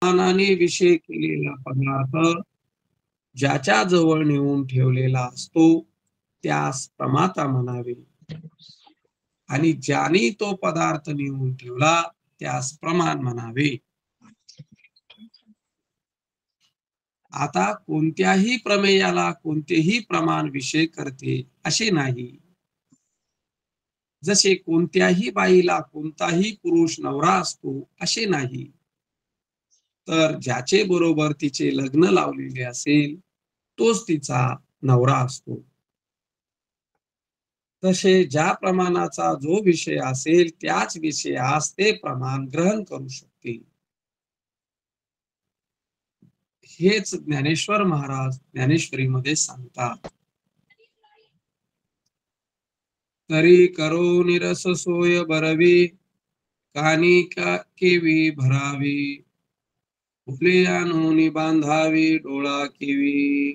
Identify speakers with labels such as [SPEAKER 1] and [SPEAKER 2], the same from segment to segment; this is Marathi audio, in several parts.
[SPEAKER 1] प्रमाणाने विषय केलेला पदार्थ ज्याच्या जवळ नेऊन ठेवलेला असतो त्यास प्रमाता म्हणावे आणि ज्याने तो पदार्थ नेऊन ठेवला त्यास प्रमाण म्हणावे. आता कोणत्याही प्रमेयाला कोणतेही प्रमाण विषय करते असे नाही. जसे कोणत्याही बाईला कोणताही पुरुष नवरा असतो असे नाही, तर ज्याचे बरोबर तिचे लग्न लावलेले असेल तोच तिचा नवरा असतो. तसे ज्या प्रमाणाचा जो विषय असेल त्याच विषयास ते प्रमाण ग्रहण करू शकते. हेच ज्ञानेश्वर महाराज ज्ञानेश्वरीमध्ये सांगतात. तरी करो निरस सोय बरवी कानी केवी भरावी फुले आणून बांधावी डोळा केवी.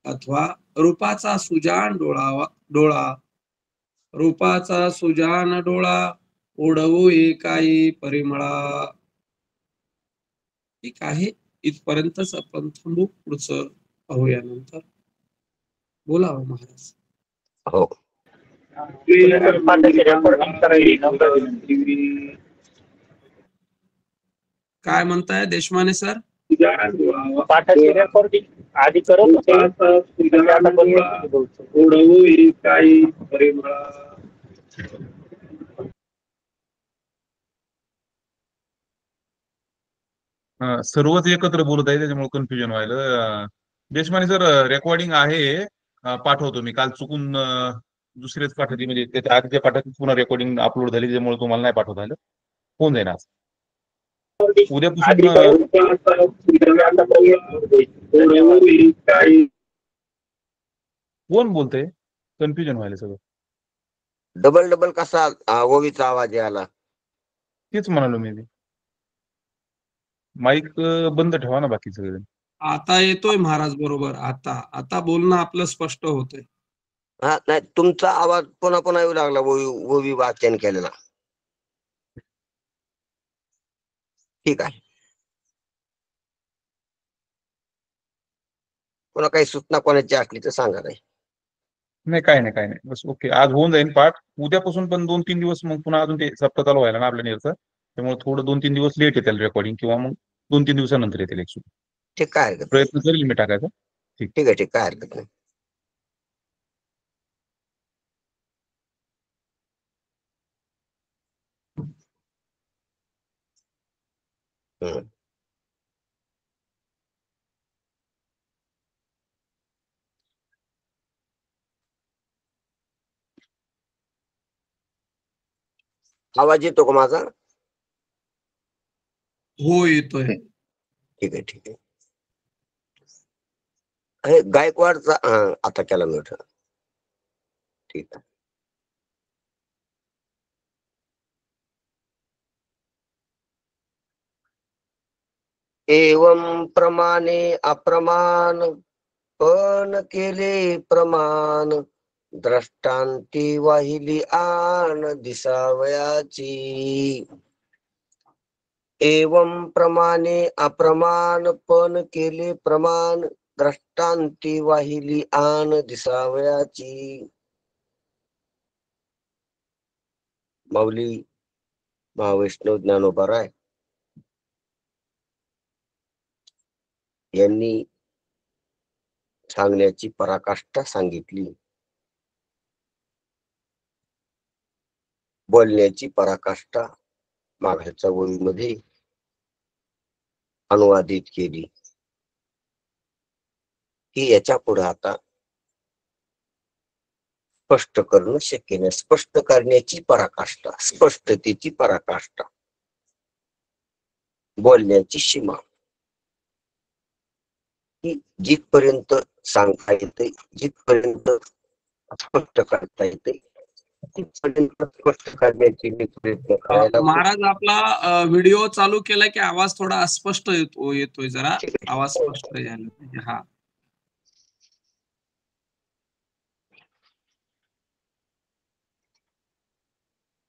[SPEAKER 1] अथवा रूपाचा सुजान डोळा रूपाचा सुजान डोळा ओढवू एकाई परिमळा. ठीक आहे, इथपर्यंतच आपण थांबू, पुढचं पाहूया नंतर. बोला हो महाराज.
[SPEAKER 2] हो,
[SPEAKER 1] काय म्हणताय देशमाने सर?
[SPEAKER 3] पाठाची रेकॉर्डिंग आधी करत
[SPEAKER 4] सर्वच एकत्र बोलत आहे त्याच्यामुळे कन्फ्युजन व्हायला. देशमाने सर रेकॉर्डिंग आहे, पाठवतो मी. काल चुकून दुसरेच पाठवली, म्हणजे त्याच्या आधीच्या पाठाची पुन्हा रेकॉर्डिंग अपलोड झाली, त्याच्यामुळे तुम्हाला नाही पाठवता आलं. होऊन जाईल आज. उद्यापासून कोण बोलतंय? कन्फ्युजन व्हायला सगळं.
[SPEAKER 2] डबल डबल कसा ओवीचा आवाज यायला?
[SPEAKER 4] तेच म्हणालो मी. माईक बंद ठेवा ना बाकी सगळे.
[SPEAKER 1] आता येतोय महाराज बरोबर. आता बोलणं आपलं स्पष्ट होतंय.
[SPEAKER 2] हा, नाही, तुमचा आवाज पुन्हा पुन्हा येऊ लागला ओवी वाचन केलेला. ठीक आहे, पुन्हा काही सूचना कोणाची असली तर सांगा.
[SPEAKER 4] नाही, काय नाही, बस ओके. आज होऊन जाईल पाठ. उद्यापासून पण 2-3 दिवस मग पुन्हा अजून ते सप्ताह चालू व्हायला ना आपल्या नेरचं, त्यामुळे थोडं 2-3 दिवस लेट येतील रेकॉर्डिंग, किंवा मग 2-3 दिवसानंतर येतील एक
[SPEAKER 2] ठीक, काय हरकत
[SPEAKER 4] प्रयत्न करेल मी टाकायचा.
[SPEAKER 2] ठीक आहे, काय हरकत नाही. आवाज येतो का माझा?
[SPEAKER 1] हो, येतोय.
[SPEAKER 2] ठीक आहे. गायकवाडचा आता केला मोठा. ठीक आहे. एवं प्रमाणे अप्रमाण पण केले प्रमाण द्रष्टांती वाहिली आण दिसावयाची. एवं प्रमाणे अप्रमाण पण केले प्रमाण द्रष्टांती वाहिली आण दिसावयाची. माऊली महावैष्णव ज्ञानोबा राय यांनी सांगण्याची पराकाष्ठा सांगितली, बोलण्याची पराकाष्ठा मागच्या ओळीमध्ये अनुवादित केली, की याच्या पुढे आता स्पष्ट करणं शक्य नाही. स्पष्ट करण्याची पराकाष्ठा, स्पष्टतेची पराकाष्ठा, बोलण्याची सीमा, की जिथपर्यंत सांगता येते, जिथपर्यंत स्पष्ट करता येते, तिथपर्यंत स्पष्ट करण्याची मी प्रयत्न करायला.
[SPEAKER 1] महाराज, आपला व्हिडिओ चालू केलाय की आवाज थोडा अस्पष्ट येतोय जरा. आवाज स्पष्ट यायला पाहिजे. हा,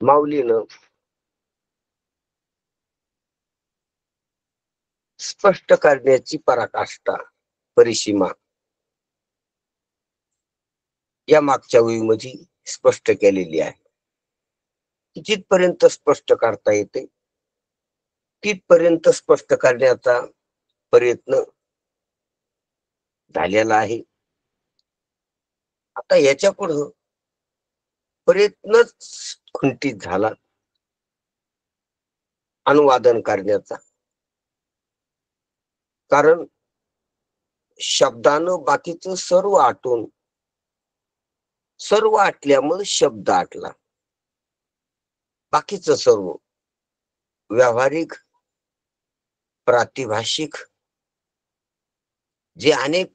[SPEAKER 2] माऊलीनं स्पष्ट करण्याची पराकाष्ठा परिसीमा या मागच्या वेळीमध्ये स्पष्ट केलेली आहे. जिथपर्यंत स्पष्ट करता येते तिथपर्यंत स्पष्ट करण्याचा प्रयत्न झालेला आहे. आता याच्या पुढं प्रयत्नच खुंटीत झाला अनुवादन करण्याचा. कारण शब्दानं बाकीचं सर्व आटून सर्व आटल्यामुळे शब्द आटला. बाकीचं सर्व व्यावहारिक प्रातिभाषिक जे अनेक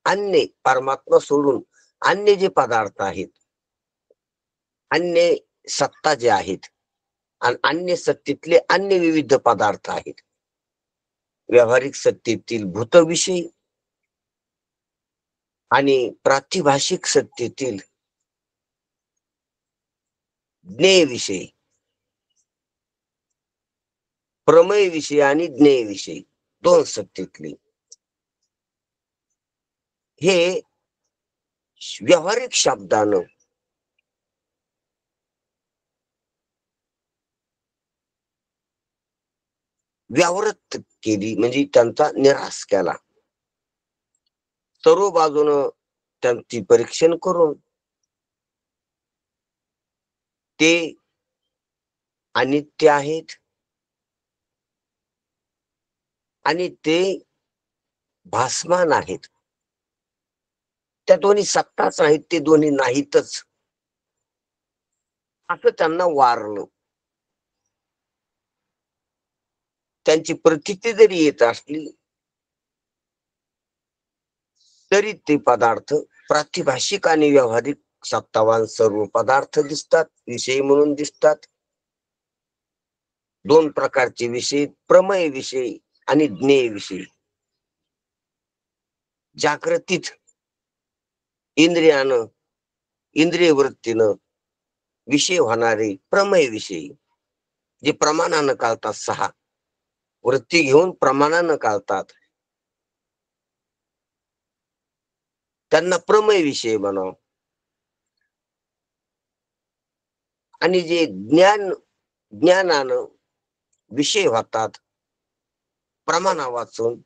[SPEAKER 2] अन्य परमात्मा सोडून अन्य जे पदार्थ आहेत, अन्य सत्ता जे आहेत आणि अन्य सत्तेतले अन्य विविध पदार्थ आहेत, व्यावहारिक सत्तेतील भूतविषयी आणि प्रातिभाषिक सत्तेतील ज्ञेयविषयी, प्रमेय विषयी आणि ज्ञेयविषयी दोन सत्तेतली हे व्यावहारिक शब्दानं व्यावृत्त केली, म्हणजे त्यांचा निराश केला. सर्व बाजूनं त्यांची परीक्षण करून ते अनित्य आहेत आणि ते भासमान आहेत. त्या दोन्ही सत्ताच आहेत, ते दोन्ही नाहीतच असं त्यांना वारलं. त्यांची प्रतीती जरी येत असली तरी ते पदार्थ प्रातिभाषिक आणि व्यावहारिक सत्तावान सर्व पदार्थ दिसतात, विषय म्हणून दिसतात. दोन प्रकारचे विषय, प्रमेय विषय आणि ज्ञेय विषय. जागृतीत इंद्रियानं इंद्रिय वृत्तीनं विषय होणारे प्रमेय विषयी जे प्रमाणानं काढतात, सहा वृत्ती घेऊन प्रमाणानं काढतात, त्यांना प्रमेय विषय बनाव. आणि जे ज्ञानानं विषय होतात प्रमाणा वाचून,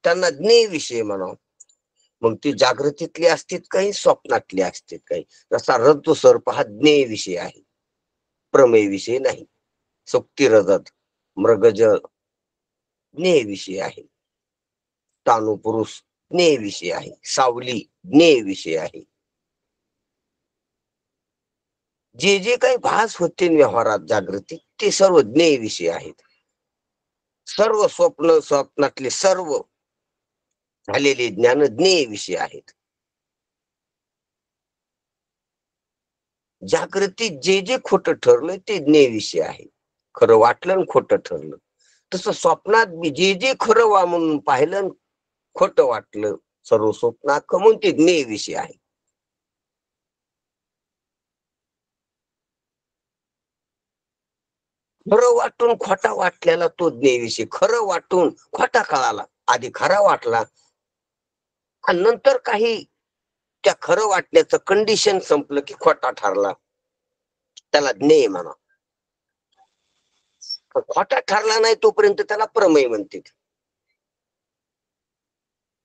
[SPEAKER 2] त्यांना ज्ञेय विषय म्हणाव. मग ती जागृतीतली असतील काही, स्वप्नातली असतील काही. जसा रज्जू सर्प हा ज्ञेय विषय आहे, प्रमेय विषय नाही. सुक्ती रजत मृगजळ ज्ञेय विषय आहे. तानू पुरुष ज्ञेय विषय आहे. सावली ज्ञेय विषय आहे. जे जे काही भास होते व्यवहारात जागृती, ते सर्व ज्ञेय विषय आहेत. सर्व स्वप्नातले सर्व झालेले ज्ञान ज्ञेय विषय आहेत. जागृतीत जे जे खोटं ठरलं ते ज्ञेय विषय आहे. खरं वाटलं आणि खोटं ठरलं. तसं स्वप्नात जे जे खरं म्हणून पाहिलं खोटं वाटलं, सर्व स्वप्नात म्हणून ते ज्ञेय विषय आहे. खरं वाटून खोटा वाटलेला तो ज्ञेय विषय. खरं वाटून खोटा कळाला, आधी खरा वाटला आणि नंतर काही त्या खरं वाटण्याचं कंडिशन संपलं की खोटा ठरला, त्याला ज्ञेय म्हणा. खोटा ठरला नाही तोपर्यंत त्याला प्रमेय म्हणते.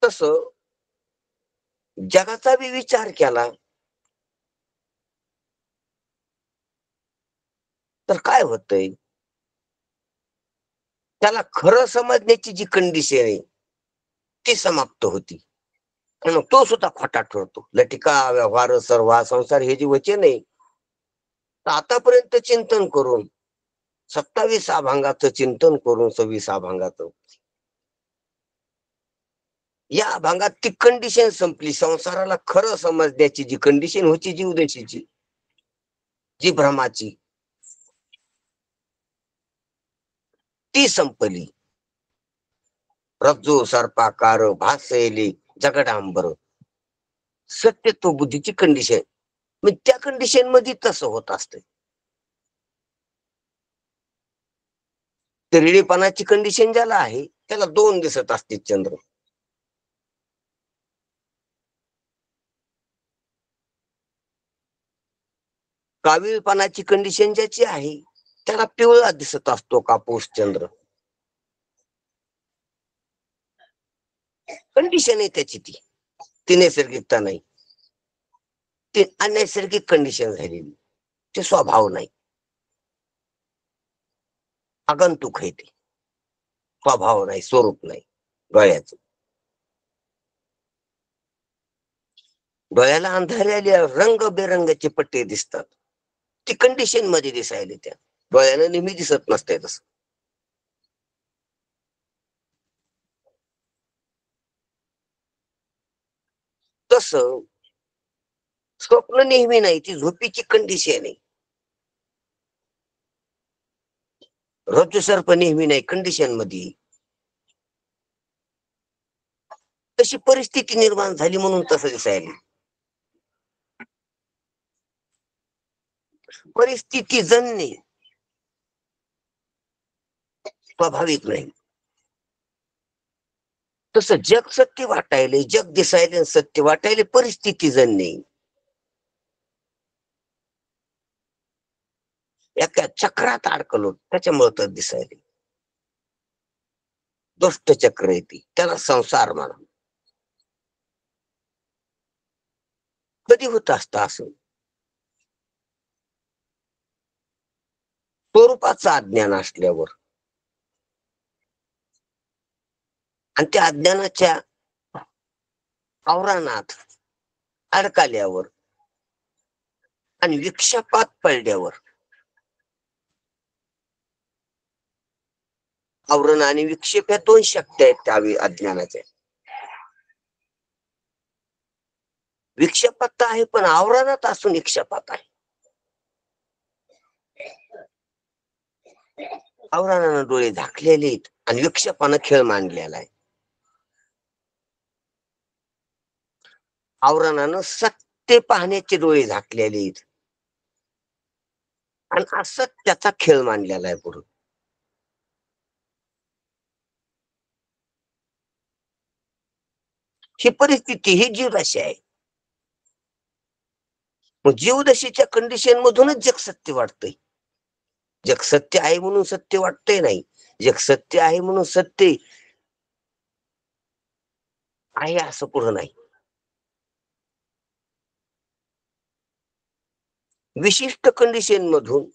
[SPEAKER 2] तस जगाचा बी विचार केला तर काय होतंय, त्याला खरं समजण्याची जी कंडिशन आहे ती समाप्त होती. आणि तो सुद्धा खोटा ठरतो. लटिका व्यवहार सर्वा संसार हे जे वचन आहे, आतापर्यंत चिंतन करून 27 अभंगाचं चिंतन करून 26 अभंगाचं या अभंगात ती कंडिशन संपली. संसाराला खरं समजण्याची जी कंडिशन होती जीवदशेची, जी भ्रमाची, ती संपली. रज्जू सर्पाकार भासयले जगडांबर सत्यत्व बुद्धीची कंडिशन. मग त्या कंडिशन मध्ये तसं होत असतं. तिरडेपणाची कंडिशन ज्याला आहे त्याला 2 दिसत असते चंद्र. कावीळपणाची कंडिशन ज्याची आहे त्याला पिवळा दिसत असतो कापूस चंद्र. कंडिशन आहे त्याची, ती नैसर्गिकता नाही, ती अनैसर्गिक कंडिशन झालेली, ते स्वभाव नाही, आगंतुक आहे, ते स्वभाव नाही, स्वरूप नाही डोळ्याचं. डोळ्याला अंधारे आले, रंगबेरंगाचे पट्टे दिसतात, ती कंडिशन मध्ये दिसायला, त्या डोळ्याला नेहमी दिसत नसते तसं. तस स्वप्न नेहमी नाही, ती झोपीची कंडिशन आहे. रज्जू सर्प नेहमी नाही, कंडिशन मध्ये. तशी परिस्थिती निर्माण झाली म्हणून तसं दिसायला. परिस्थिती जन्य, स्वाभाविक नाही. तसं जग सत्य वाटायले, जग दिसायले, सत्य वाटायले परिस्थिती जन्य. एका चक्रात अडकलो त्याच्यामुळे तर दिसायले. दुष्ट चक्र येते, त्याला संसार म्हणा. कधी होत असत असं? स्वरूपाचं अज्ञान असल्यावर आणि त्या अज्ञानाच्या आवरणात अडकल्यावर आणि विक्षेपात पडल्यावर. आवरण आणि विक्षेप या 2 शक्ती आहेत त्या अज्ञानाच्या. विक्षेपात आहे पण आवरणात असून विक्षेपात आहे. आवरणानं डोळे झाकलेले आहेत आणि विक्षेपानं खेळ मांडलेला आहे. आवरणानं सत्य पाहण्याचे डोळे झाकलेले आहेत आणि असत्याचा खेळ मांडलेला आहे पुढे. ही परिस्थिती, ही जीवदशा आहे. मग जीवदशेच्या कंडिशन मधूनच जग सत्य वाटतंय. जग सत्य आहे म्हणून सत्य वाटतंय नाही, जग सत्य आहे म्हणून सत्य आहे असं पुढं नाही. विशिष्ट कंडिशन मधून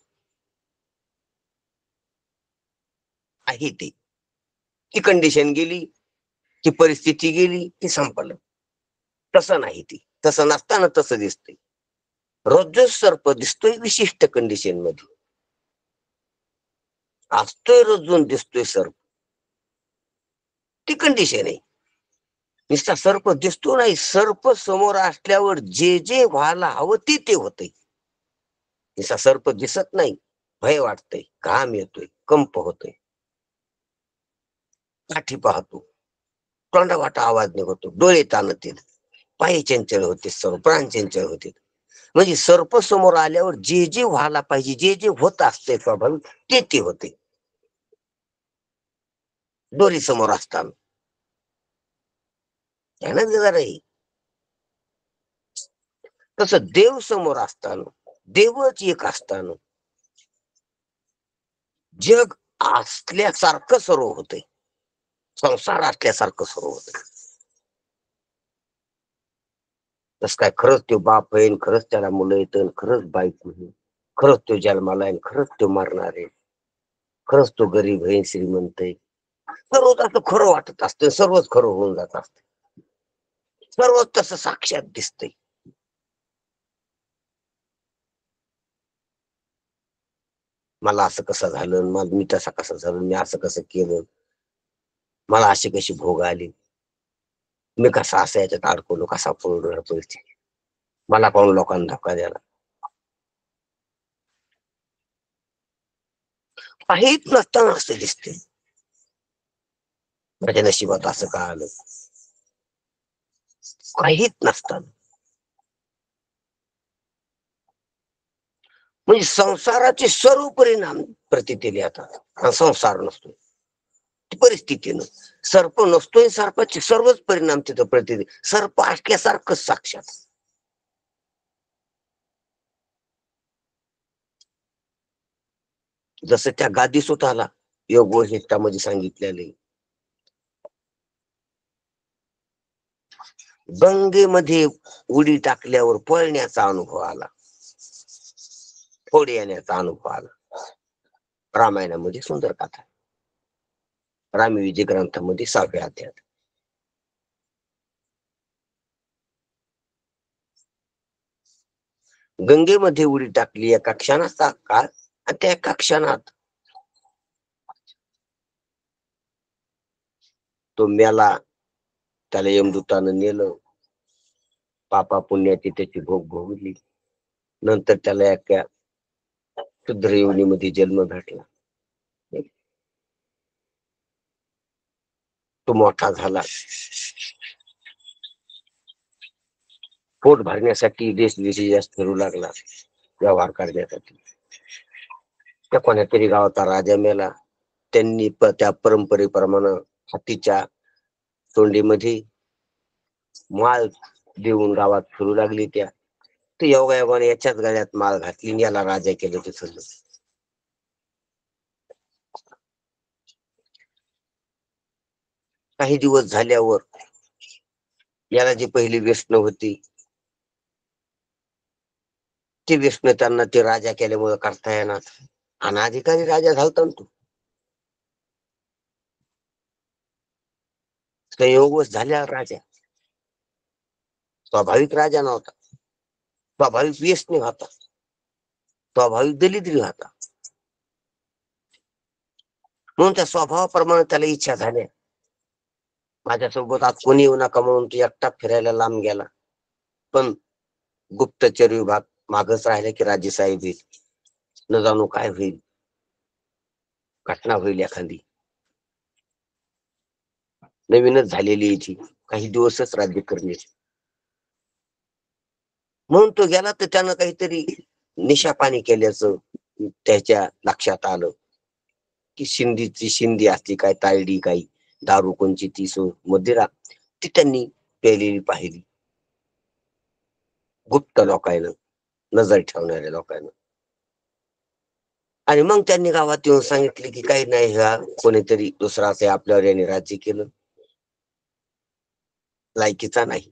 [SPEAKER 2] आहे ते. ती कंडिशन गेली, ती परिस्थिती गेली, ती संपलं. तसं नाही, ती तसं नसताना तसं दिसतंय. रज्जू सर्प दिसतोय विशिष्ट कंडिशन मध्ये, असतोय रज्जून दिसतोय सर्प, ती कंडिशन आहे. नुसता सर्प दिसतो नाही, सर्प समोर असल्यावर जे जे व्हायला हवं ते होतंय. नुसता सर्प दिसत नाही, भय वाटतंय, घाम येतोय, कंप होतोय, काठी पाहतो, तोंडावाटा आवाज निघतो, डोळे ताणतील, पाय चंचल होते, सर्व प्राण चंचल होते. म्हणजे सर्प समोर आल्यावर जे जे व्हायला पाहिजे, जे जे होत असते स्वाभाविक, ते होते. दोरी समोर असताना ध्यानात जरा येईल. तसं देव समोर असताना, देवच एक असताना जग असल्यासारखं सर्व होतंय, संसार असल्यासारखं सर्व होतंय. तस काय खरंच तो बाप आहे, खरंच त्याला मुलं येतं, खरंच बायको आहे, खरंच तो जन्माला आहे, खरंच तो मरणार आहे, खरंच तो गरीब आहे, श्रीमंत आहे, सर्वच असं खरं वाटत असतं, सर्वच खरं होऊन जात असतं, सर्वच तसं साक्षात दिसतंय. मला असं कसं झालं, मग मी तसा कसं झालं, मी असं कसं केलं, मला अशी कशी भोग आली, मी कसा असं याच्यात अडकवलो, कसा पळून परिस्थिती, मला कोण लोकांना धक्का द्यायला. काहीच नसताना असं दिसते. माझ्या नशिबात असं का आलं, काहीच नसताना. म्हणजे संसाराचे सर्व परिणाम प्रतिती लिहितात आणि संसार नसतो परिस्थितीनं. सर्प नसतोय, सर्पाचे सर्वच परिणाम तिथं प्रतिती, सर्प असल्यासारखंच साक्षात. जसं त्या गादी स्वतःला योग वैशिष्ट्यामध्ये सांगितलेले, गंगेमध्ये उडी टाकल्यावर पळण्याचा अनुभव आला, फोड येण्याचा अनुभव आला. रामायणामध्ये सुंदर कथा, रामविजय ग्रंथामध्ये 6व्या अध्यायात. गंगेमध्ये उडी टाकली एका क्षणाचा काळ, आणि त्या एका क्षणात तो मेला. त्याला यमदूतानं नेलं, पापा पुण्याची त्याची भोग भोगली. नंतर त्याला एका शुद्र योनीमध्ये जन्म भेटला. तो मोठा झाला, पोट भरण्यासाठी देश विदेशात फिरू लागला, व्यवहार करण्यासाठी. त्या कोण्या तरी गावाचा राजा मेला. त्यांनी त्या परंपरेप्रमाणे हातीच्या तोंडीमध्ये माळ देऊन गावात फिरू लागली. त्या योगायोगाने याच्याच गळ्यात माळ घातली आणि याला राजा केलं. ते सगळं काही दिवस झाल्यावर याला जी पहिली व्यसन होती, ते व्यसन त्यांना ते राजा केल्यामुळे करता येणार. अनाधिकारी राजा झालता तो. संयोगवश झाल्या राजा, स्वाभाविक राजा नव्हता, स्वाभाविक व्यसनी होता, स्वाभाविक दलिद्री होता. म्हणून त्या स्वभावाप्रमाणे त्याला इच्छा झाल्या, माझ्यासोबत आज कोणी येऊ नका म्हणून तो एकटा फिरायला लांब गेला. पण गुप्तचर विभाग मागच राहिला की राजेसाहेब येईल, न जाणू काय होईल, घटना होईल एखादी. नवीनच झालेली याची काही दिवसच राज्य करण्याची. म्हणून तो गेला, तर त्यानं काहीतरी निशा पाणी केल्याचं त्याच्या लक्षात आलं. की शिंदी असली काय, तायडी काही दारू कोणची ती मदिरा, ती त्यांनी प्यायलेली पाहिली गुप्त लोकांना, नजर ठेवणाऱ्या लोकांना. आणि मग त्यांनी गावात येऊन सांगितले की काही नाही, ह्या कोणीतरी दुसरा असे आपल्यावर याने राज्य केलं, लायकीचा नाही.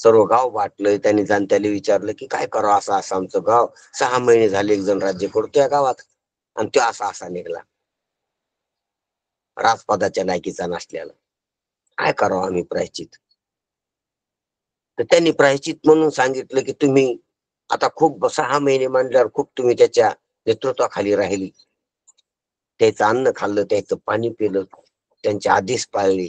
[SPEAKER 2] सर्व गाव वाटलं. त्यांनी जाणत्याला विचारलं की काय करावं, असं असं आमचं गाव 6 महिने झाले एक जण राज्य करतो या गावात, आणि तो असा निघाला, राजपदाच्या लायकीचा नसल्याला, काय करावं आम्ही प्रायश्चित. तर त्यांनी प्रायश्चित म्हणून सांगितलं की तुम्ही आता खूप 6 महिने म्हणल्यावर खूप तुम्ही त्याच्या नेतृत्वाखाली राहिली, त्याचं अन्न खाल्लं, त्याचं पाणी पिलं, त्यांचे आदेश पाळले,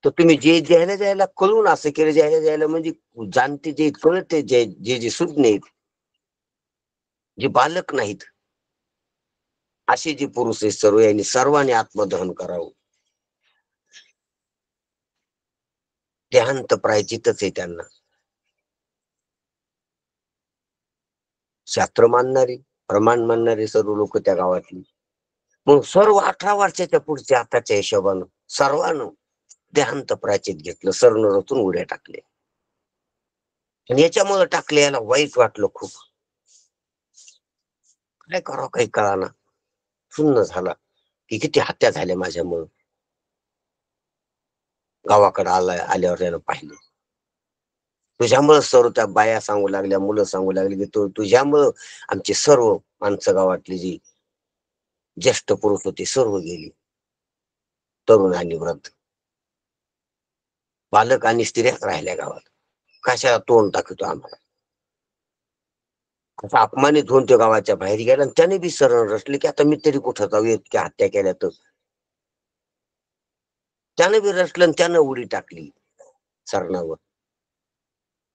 [SPEAKER 2] तर तुम्ही जे ज्याला ज्याला कळून असं केलं, ज्याला ज्याला म्हणजे जाणते जे कळते, जे जे सुज्ञ आहेत, जे बालक नाहीत, असे जे पुरुष आहेत सर्व, यांनी सर्वांनी आत्मदहन करावं. देहांत प्रायचितच आहे त्यांना. शास्त्र मानणारी, प्रमाण मानणारे सर्व लोक त्या गावातली. मग सर्व 18 वर्षाच्या पुढच्या आताच्या हिशोबानं सर्वांना देहांत प्रायचित घेतलं, सर्ण रचून उड्या टाकले. आणि याच्यामुळे टाकले, याला वाईट वाटलं खूप. काय करावं काही कळाना, शून्य झाला की किती हत्या झाल्या माझ्यामुळं. गावाकडे आल्यावर त्यानं पाहिलं, तुझ्यामुळं सर्व त्या बाया सांगू लागल्या, मुलं सांगू लागली की तुझ्यामुळं आमची सर्व माणसं गावातली जी ज्येष्ठ पुरुष होते सर्व गेली, तरुण आणि वृद्ध, बालक आणि स्त्रियाच राहिल्या गावात. कशाला तोंड टाकतो आम्हाला. असा अपमानित होऊन तो गावाच्या बाहेर गेला, आणि त्याने बी शरण रचले की आता मी तरी कुठं जाऊ, इतक्या हत्या केल्या. तर त्यानं बी रचलं आणि त्यानं उडी टाकली सरणावर.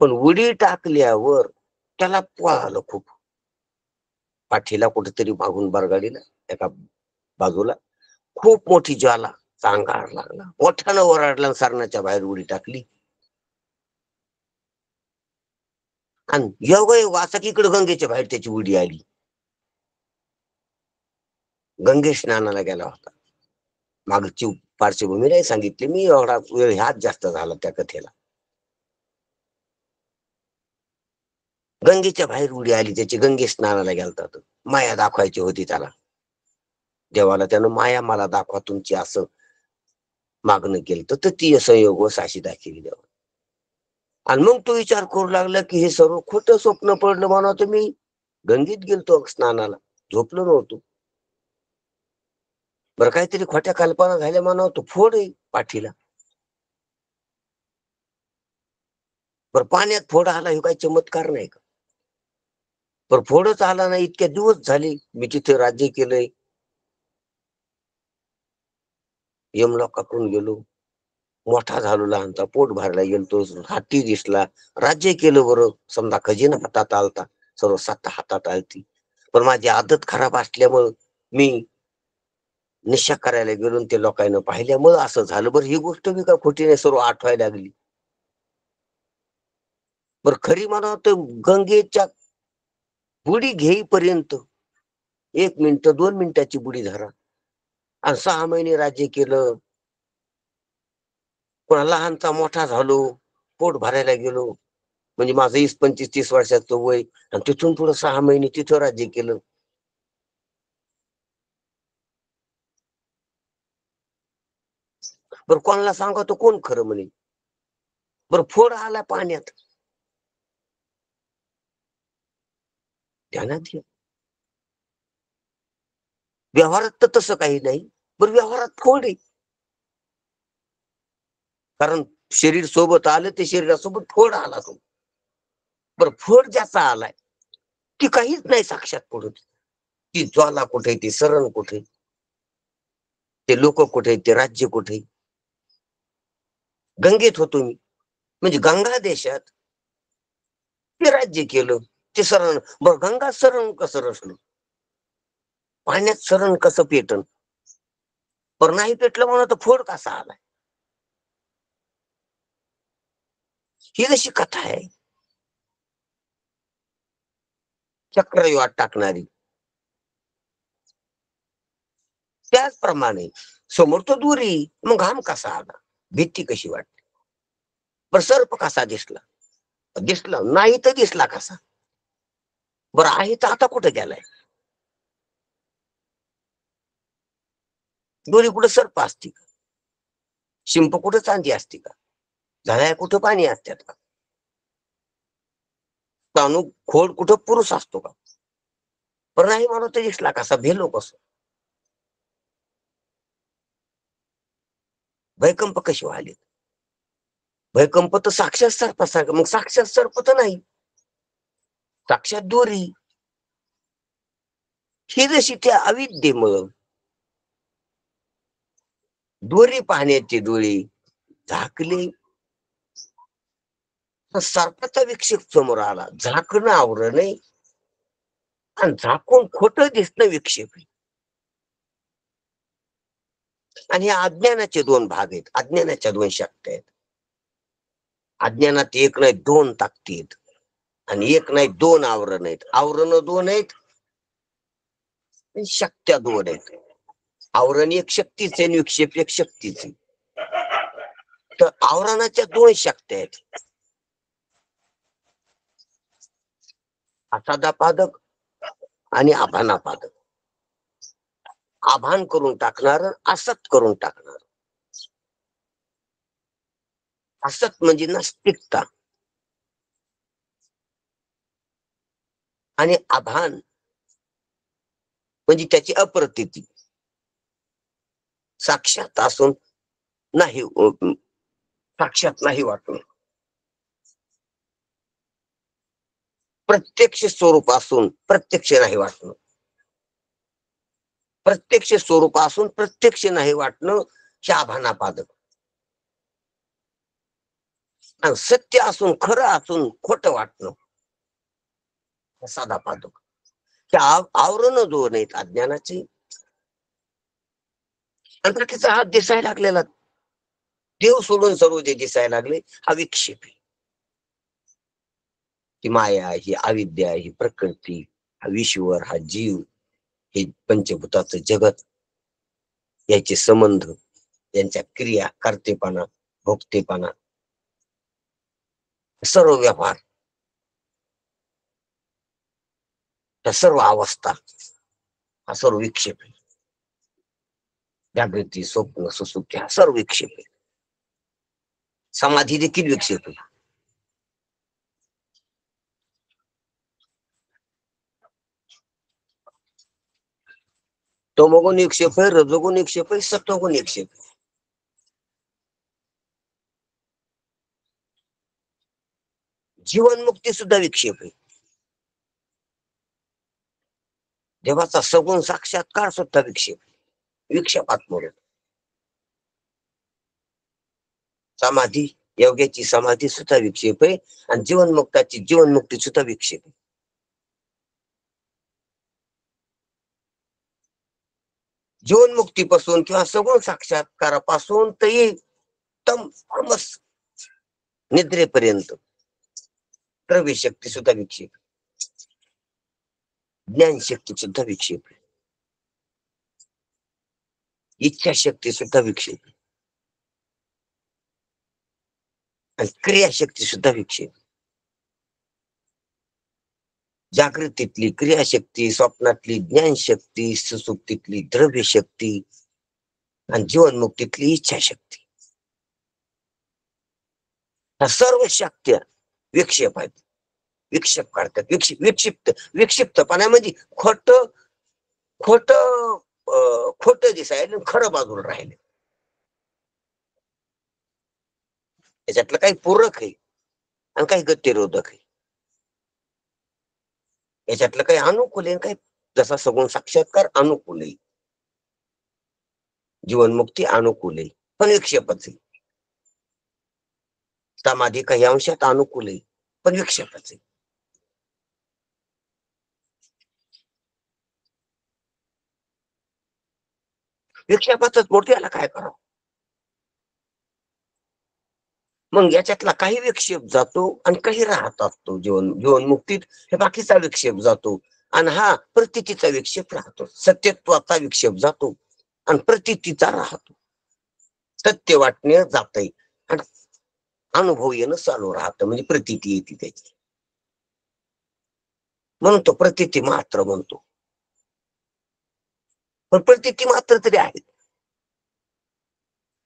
[SPEAKER 2] पण उडी टाकल्यावर त्याला पळालं खूप, पाठीला कुठेतरी मागून बरगाडीला एका बाजूला खूप मोठी ज्वाला, अंगार लागला, मोठ्यानं ओरडला, सरणाच्या बाहेर उडी टाकली. आणि योगायोग असा की इकडे गंगेच्या बाहेर त्याची उडी आली. गंगे स्नानाला गेला होता. मागची पार्श्वभूमी नाही सांगितली मी, एवढा वेळ ह्यात जास्त झाला त्या कथेला. गंगेच्या बाहेर उडी आली त्याची, गंगे स्नानाला गेलता तो. माया दाखवायची होती त्याला. देवाला त्यानं माया मला दाखवा तुमची असं मागणं केलं, तर ती संयोग साशी दाखवली देवा. आणि मग तो विचार करू लागला की हे सर्व खोटं स्वप्न पडलं म्हणा, मी गंगेत गेलतो स्नानाला, झोपलो नव्हतो. बरं काहीतरी खोट्या कल्पना झाल्या म्हणा, तो फोड आहे पाठीला. बरं पाण्यात फोड आला हे काही चमत्कार नाही का? पण फोडच आला नाही. इतक्या दिवस झाले मी तिथे राज्य केलंय, यमलोकातून गेलो, मोठा झालो, लहानचा पोट भरला गेलतो, हाती दिसला, राज्य केलं. बरं समजा खजिना हातात आलता, सर्व सत्ता हातात आलती. पण माझी आदत खराब असल्यामुळं मी निशा करायला गेलो, ते लोकांना पाहिल्यामुळं असं झालं. बरं ही गोष्ट बी का खोटी नाही, सर्व आठवायला लागली. बरं खरी म्हणा तर गंगेच्या बुडी घेईपर्यंत 1 मिनिट 2 मिनिटाची बुडी धरा, आणि 6 महिने राज्य केलं. पण लहानचा मोठा झालो, पोट भरायला गेलो, म्हणजे माझं 20 25 30 वर्षाचं वय, आणि तिथून पुढे 6 महिने तिथं राज्य केलं. बरं कोणाला सांगा तो कोण खरं म्हणे? बरं फोड आला पाण्यात, ध्यानात घ्या. व्यवहारात तर तसं काही नाही. बरं व्यवहारात फोड आहे, कारण शरीर सोबत आलं, ते शरीरासोबत फोड आला तो. बरं फोड ज्याचा आलाय ती काहीच नाही साक्षात पडत. ती ज्वाला कुठे, ती सरण कुठे, ते लोक कुठे, ते राज्य कुठे. गंगेत होतो मी, म्हणजे गंगा देशात ते राज्य केलं, ते सरण. बरं गंगा सरण कसं रचलं, पाण्यात सरण कसं पेटन? पण नाही पेटलं म्हणून तर फोड कसा आलाय? ही जशी कथा आहे चक्रव्यूहात टाकणारी, त्याचप्रमाणे समोर तो दुरी, मग घाम कसा आला, भीती कशी वाटली, बरं सर्प कसा दिसला, दिसला नाही तर दिसला कसा, बरं आहे तर आता कुठे गेलाय? दोरी कुठं सर्प असते का? शिंप कुठं चांदी असते का? झाडाय कुठं पाणी असतात का? तानू खोड कुठं पुरुष असतो का? बरं नाही म्हणून तर दिसला कसा, भेलो कसं? भयकंप कशी व्हायले? भयकंप तर साक्षात सर्पासारखं, मग साक्षात सर्प तर नाही, साक्षात दोरी. ही जशी त्या अविद्येमुळं दोरी पाहण्याची डोळे झाकले, तर सर्पाचा विक्षेप समोर आला. झाकणं आवरण नाही, आणि झाकून खोटं दिसणं विक्षेप आहे. आणि या अज्ञानाचे 2 भाग आहेत, अज्ञानाच्या 2 शक्ती आहेत. अज्ञानात 1 नाही 2 ताकदी आहेत, आणि 1 नाही 2 आवरण आहेत. आवरण 2 आहेत, शक्त्या 2 आहेत. आवरण एक शक्तीचे आणि विक्षेप एक शक्तीचे. तर आवरणाच्या 2 शक्त्या आहेत, असादापादक आणि आभानापादक. आभान करून टाकणार, असत करून टाकणार. असत म्हणजे नास्तिकता, आणि आभान म्हणजे त्याची अप्रतीती, साक्षात असून नाही, साक्षात नाही वाटणं. प्रत्यक्ष स्वरूप असून प्रत्यक्ष नाही वाटणं, प्रत्यक्ष स्वरूप असून प्रत्यक्ष नाही वाटणं, हे आभानापादक. आणि सत्य असून खरं असून खोटं वाटणं, साधा पादक. त्या आवरण 2 आहेत अज्ञानाचे. आणि त्याचा हात दिसायला लागलेला, देव सोडून सर्व जे दिसायला लागले, हा विक्षेप आहे. ही माया, ही अविद्या, ही प्रकृती, हा ईश्वर, हा जीव, हे पंचभूताचं जगत, याचे संबंध, यांच्या क्रिया, कर्तेपणा, भोगतेपणा, सर्व व्यवहार, त्या सर्व अवस्था, हा सर्व विक्षेप आहे. जागृती, स्वप्न, सुसुप्ती हा सर्व विक्षेप आहे. समाधी देखील विक्षेप आहे. तमोगुण विक्षेप आहे, रजोगुण विक्षेप आहे, सत्वगुण विक्षेप आहे. जीवनमुक्ती सुद्धा विक्षेप आहे. देवाचा सगुण साक्षात्कार सुद्धा विक्षेप आहे. विक्षेपात मोडत समाधी, योग्याची समाधी सुद्धा विक्षेप आहे आणि जीवनमुक्ताची जीवनमुक्ती सुद्धा विक्षेप आहे. जीवनमुक्तीपासून किंवा सगुण साक्षात्कारापासून तरी तमस निद्रेपर्यंत द्रव्य शक्ती सुद्धा विक्षेप, ज्ञान शक्ती सुद्धा विक्षेप, इच्छा शक्ती सुद्धा विक्षेप आणि क्रियाशक्ती सुद्धा विक्षेप. जागृतीतली क्रियाशक्ती, स्वप्नातली ज्ञानशक्ती, सुसुप्तीतली द्रव्य शक्ती आणि जीवनमुक्तीतली इच्छाशक्ती, ह्या सर्व शक्त्या विक्षेप आहेत. विक्षेप काढतात. विक्षिप्तपणा म्हणजे खोट खोट खोट दिसायला खरं बाजूला राहिले. याच्यातलं काही पूरक आहे आणि काही गतिरोधक आहे. याच्यातलं काही अनुकूल आहे, काही जसा सगुण साक्षात्कार अनुकूल आहे, जीवनमुक्ती अनुकूल आहे, पण विक्षेपच आहे. समाधी काही अंशात अनुकूल आहे, पण विक्षेपच आहे. विक्षेपातच मोठे याला काय करावं. मग याच्यातला काही विक्षेप जातो आणि काही राहत असतो. जीवनमुक्तीत हे बाकीचा विक्षेप जातो आणि हा प्रतीतीचा विक्षेप राहतो. सत्यत्वाचा विक्षेप जातो आणि प्रतीतीचा राहतो. सत्य वाटणे जातंय आणि अनुभव येणं चालू राहतं, म्हणजे प्रतीती येते त्याची. म्हणून तो प्रतीती मात्र म्हणतो. पण प्रतीती मात्र तरी आहे.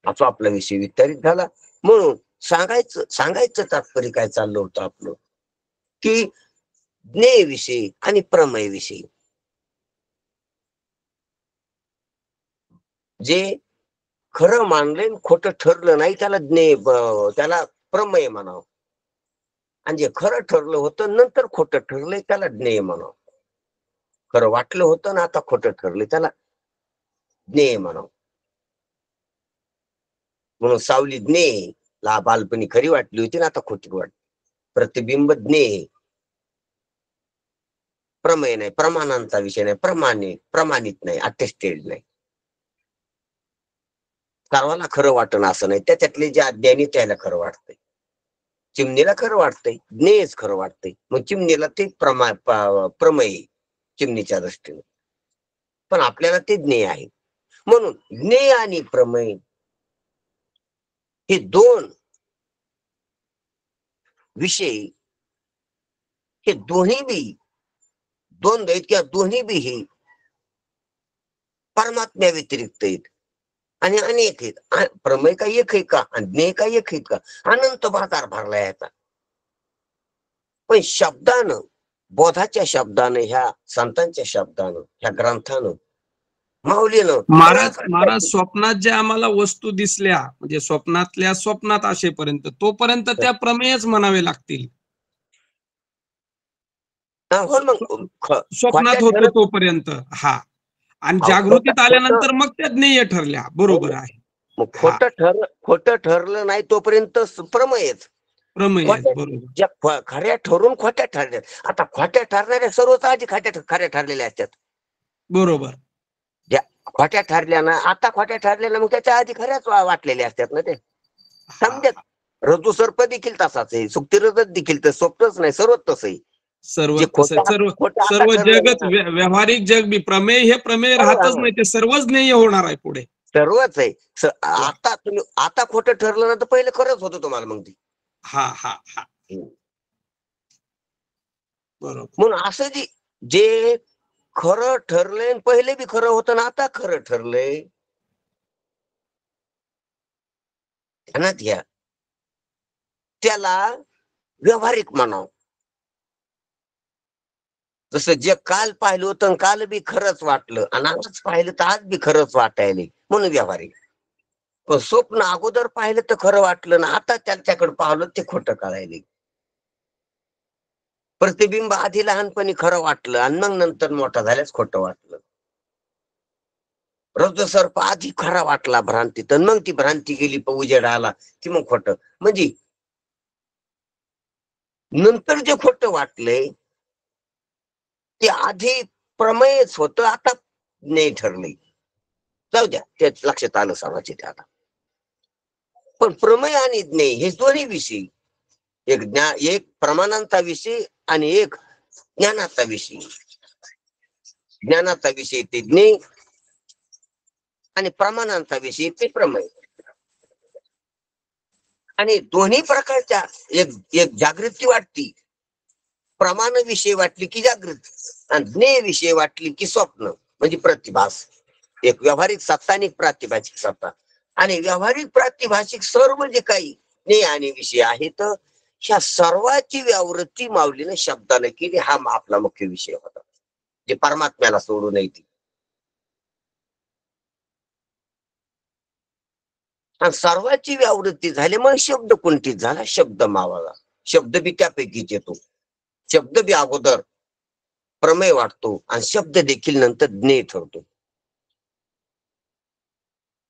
[SPEAKER 2] असा आपला विषय विस्तारित झाला. म्हणून सांगायचं तात्पर्य काय चाललं होतं आपलं, की ज्ञेयविषयी आणि प्रमेयविषयी जे खरं मानलं खोटं ठरलं नाही त्याला त्याला प्रमेय म्हणावं, आणि जे खरं ठरलं होतं नंतर खोटं ठरलंय त्याला ज्ञेय म्हणावं. खरं वाटलं होतं ना आता खोटं ठरलंय त्याला ज्ञेय म्हणावं. म्हणून सावली ज्ञेय, बालपणी खरी वाटली होती ना आता खोटी वाटली. प्रतिबिंब ज्ञेय, प्रमेय नाही, प्रमाणांचा विषय नाही, प्रमाणित नाही, अटेस्टेड नाही. सर्वांना खरं वाटणं असं नाही. त्याच्यातले जे अज्ञानी त्याला खरं वाटतंय. चिमणीला खरं वाटतंय, ज्ञेयच खरं वाटतंय. मग चिमणीला ते प्रमेय चिमणीच्या दृष्टीने, पण आपल्याला ते ज्ञेय आहे. म्हणून ज्ञेय आणि प्रमेय हे दोन विषय, हे दोन्ही बी दोन आहेत किंवा दोन्ही बी हे परमात्म्या व्यतिरिक्त आहेत आणि अनेक आहेत. प्रमेय का एक आहे का आणि ज्ञेय का एक आहेत का? अनंत बाजार भरला याचा. पण शब्दानं, बोधाच्या शब्दानं, ह्या संतांच्या शब्दानं, ह्या ग्रंथानं, माऊलीनं
[SPEAKER 1] महाराज स्वप्नात ज्या आम्हाला वस्तू दिसल्या, म्हणजे स्वप्नातल्या स्वप्नात असेपर्यंत तोपर्यंत त्या प्रमेयच म्हणावे लागतील. स्वप्नात होतो तोपर्यंत हा, आणि जागृतीत आल्यानंतर मग त्या ज्ञेय ठरल्या. बरोबर आहे.
[SPEAKER 2] खोटं ठरलं नाही तोपर्यंत प्रमेयच
[SPEAKER 1] प्रमेय. बरोबर.
[SPEAKER 2] ज्या खऱ्या ठरून खोट्या ठरल्या. आता खोट्या ठरणाऱ्या सर्वच आधी खऱ्या ठरलेल्या असतात.
[SPEAKER 1] बरोबर.
[SPEAKER 2] ज्या खोट्या ठरल्या ना, आता खोट्या ठरलेल्या मग त्याच्या आधी खऱ्याच वाटलेल्या असतात ना. ते समजत. रज्जू सर्प देखील तसाच आहे, सुक्ती रजत देखील तर स्वप्नच नाही, सर्वच तसं आहे.
[SPEAKER 1] सर्व
[SPEAKER 2] जे
[SPEAKER 1] कसं आहे, सर्व
[SPEAKER 2] खोटं आता
[SPEAKER 1] सर्व
[SPEAKER 2] ठरलेलं
[SPEAKER 1] जगच
[SPEAKER 2] ना,
[SPEAKER 1] व्यावहारिक जग बी प्रमेय हे प्रमेय राहतच नाही, ते सर्वच ज्ञेय होणार आहे पुढे.
[SPEAKER 2] सर्वच आहे. आता तुम्ही आता खोटं ठरलं ना तर पहिले खरंच होतं तुम्हाला मग ती.
[SPEAKER 1] हा हा हा बरोबर.
[SPEAKER 2] म्हणून असं जे खरं ठरलंय पहिले बी खरं होतं ना आता खरं ठरलंय, ध्यानात घ्या, त्याला व्यावहारिक म्हणावं. जसं जे काल पाहिलं होतं काल बी खरंच वाटलं आणि आज पाहिलं तर आज बी खरंच वाटायले म्हणून व्यावहारिक. पण स्वप्न अगोदर पाहिलं तर खरं वाटलं ना आता त्याच्याकडे पाहिलं ते खोटं कळायले. प्रतिबिंब आधी लहानपणी खरं वाटलं आणि मग नंतर मोठा झाल्यास खोटं वाटलं. रजसर्प आधी खरा वाटला भ्रांतीत आणि मग ती भ्रांती गेली उजेड आला की मग खोटं. म्हणजे नंतर जे खोटं वाटलंय ते आधी प्रमेयच होतं, आता नाही ठरले. जाऊ द्या, ते लक्षात आलं समाजाचे ते आता. पण प्रमेय आणि ज्ञेय हे दोन्ही विषय, एक प्रमाणांचा विषय आणि एक ज्ञानाचा विषय. ज्ञानाचा विषय ते ज्ञेय आणि प्रमाणांचा विषय ते प्रमेय. आणि दोन्ही प्रकारच्या एक जागृती वाटती, प्रमाण विषय वाटली की जागृती, आणि ज्ञेय विषय वाटली की स्वप्न म्हणजे प्रतिभास. एक व्यावहारिक सत्ता आणि एक प्रातिभाषिक सत्ता. आणि व्यावहारिक प्रातिभाषिक सर्व जे काही ज्ञेय आणि विषय आहेत ह्या सर्वाची व्यावृत्ती माऊलीने शब्दाने केली. हा आपला मुख्य विषय होता, जे परमात्म्याला सोडू नये ती. आणि सर्वाची व्यावृत्ती झाली मग शब्द कुंठित झाला, शब्द मावळला. शब्द बी त्यापैकीच येतो. शब्द बी अगोदर प्रमेय वाटतो आणि शब्द देखील नंतर ज्ञेय ठरतो.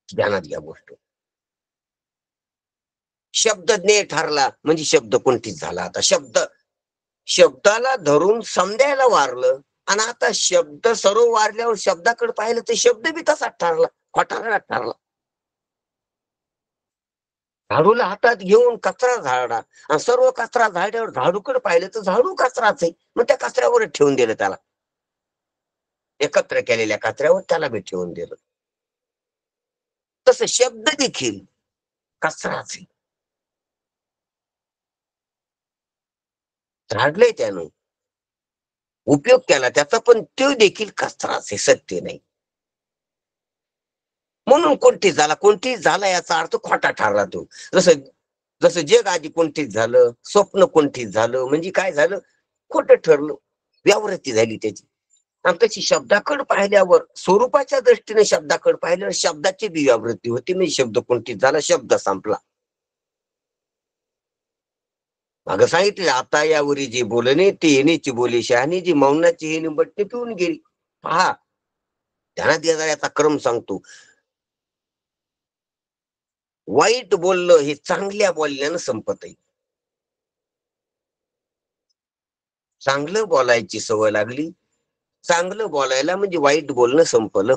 [SPEAKER 2] ध्यानात घ्या गोष्ट. शब्द ज्ञेय ठरला म्हणजे शब्द कुंठित झाला. आता शब्दाला धरून समजायला वारलं आणि आता शब्द सर्व वारल्यावर शब्दाकडे पाहिलं तर शब्द बी तसाच ठरला, खोटा ठरला. झाडूला हातात घेऊन कचरा झाडा आणि सर्व कचरा झाड्यावर झाडूकडे पाहिलं तर झाडू कचराच आहे, मग त्या कचऱ्यावर ठेवून दिलं. त्याला एकत्र केलेल्या कचऱ्यावर त्याला बी ठेवून दिलं. तसं शब्द देखील कचराच आहे, झाडलंय त्यानं, उपयोग केला त्याचा, पण तो देखील कचराच आहे, सत्य नाही. म्हणून कोणतीच झाला याचा अर्थ खोटा ठरला तो. जसं जग आधी कोणतीच झालं, स्वप्न कोणतीच झालं म्हणजे काय झालं, खोटं ठरलं, व्यावृत्ती झाली त्याची. आणि तशी शब्दाकडे पाहिल्यावर स्वरूपाच्या दृष्टीने शब्दाकडे पाहिल्यावर शब्दाची बी व्यावृत्ती होती, म्हणजे शब्द कोणतीच झाला, शब्द संपला. मागं सांगितले आता यावरी जे बोलणे ते येण्याची बोली शहाणी, जी मौनाची हे निबटणे पिऊन गेली. पहा, ध्यानात याचा क्रम सांगतो. वाईट बोलणं हे चांगल्या बोलण्यानं संपत आहे. चांगलं बोलायची सवय लागली, चांगलं बोलायला म्हणजे वाईट बोलणं संपलं.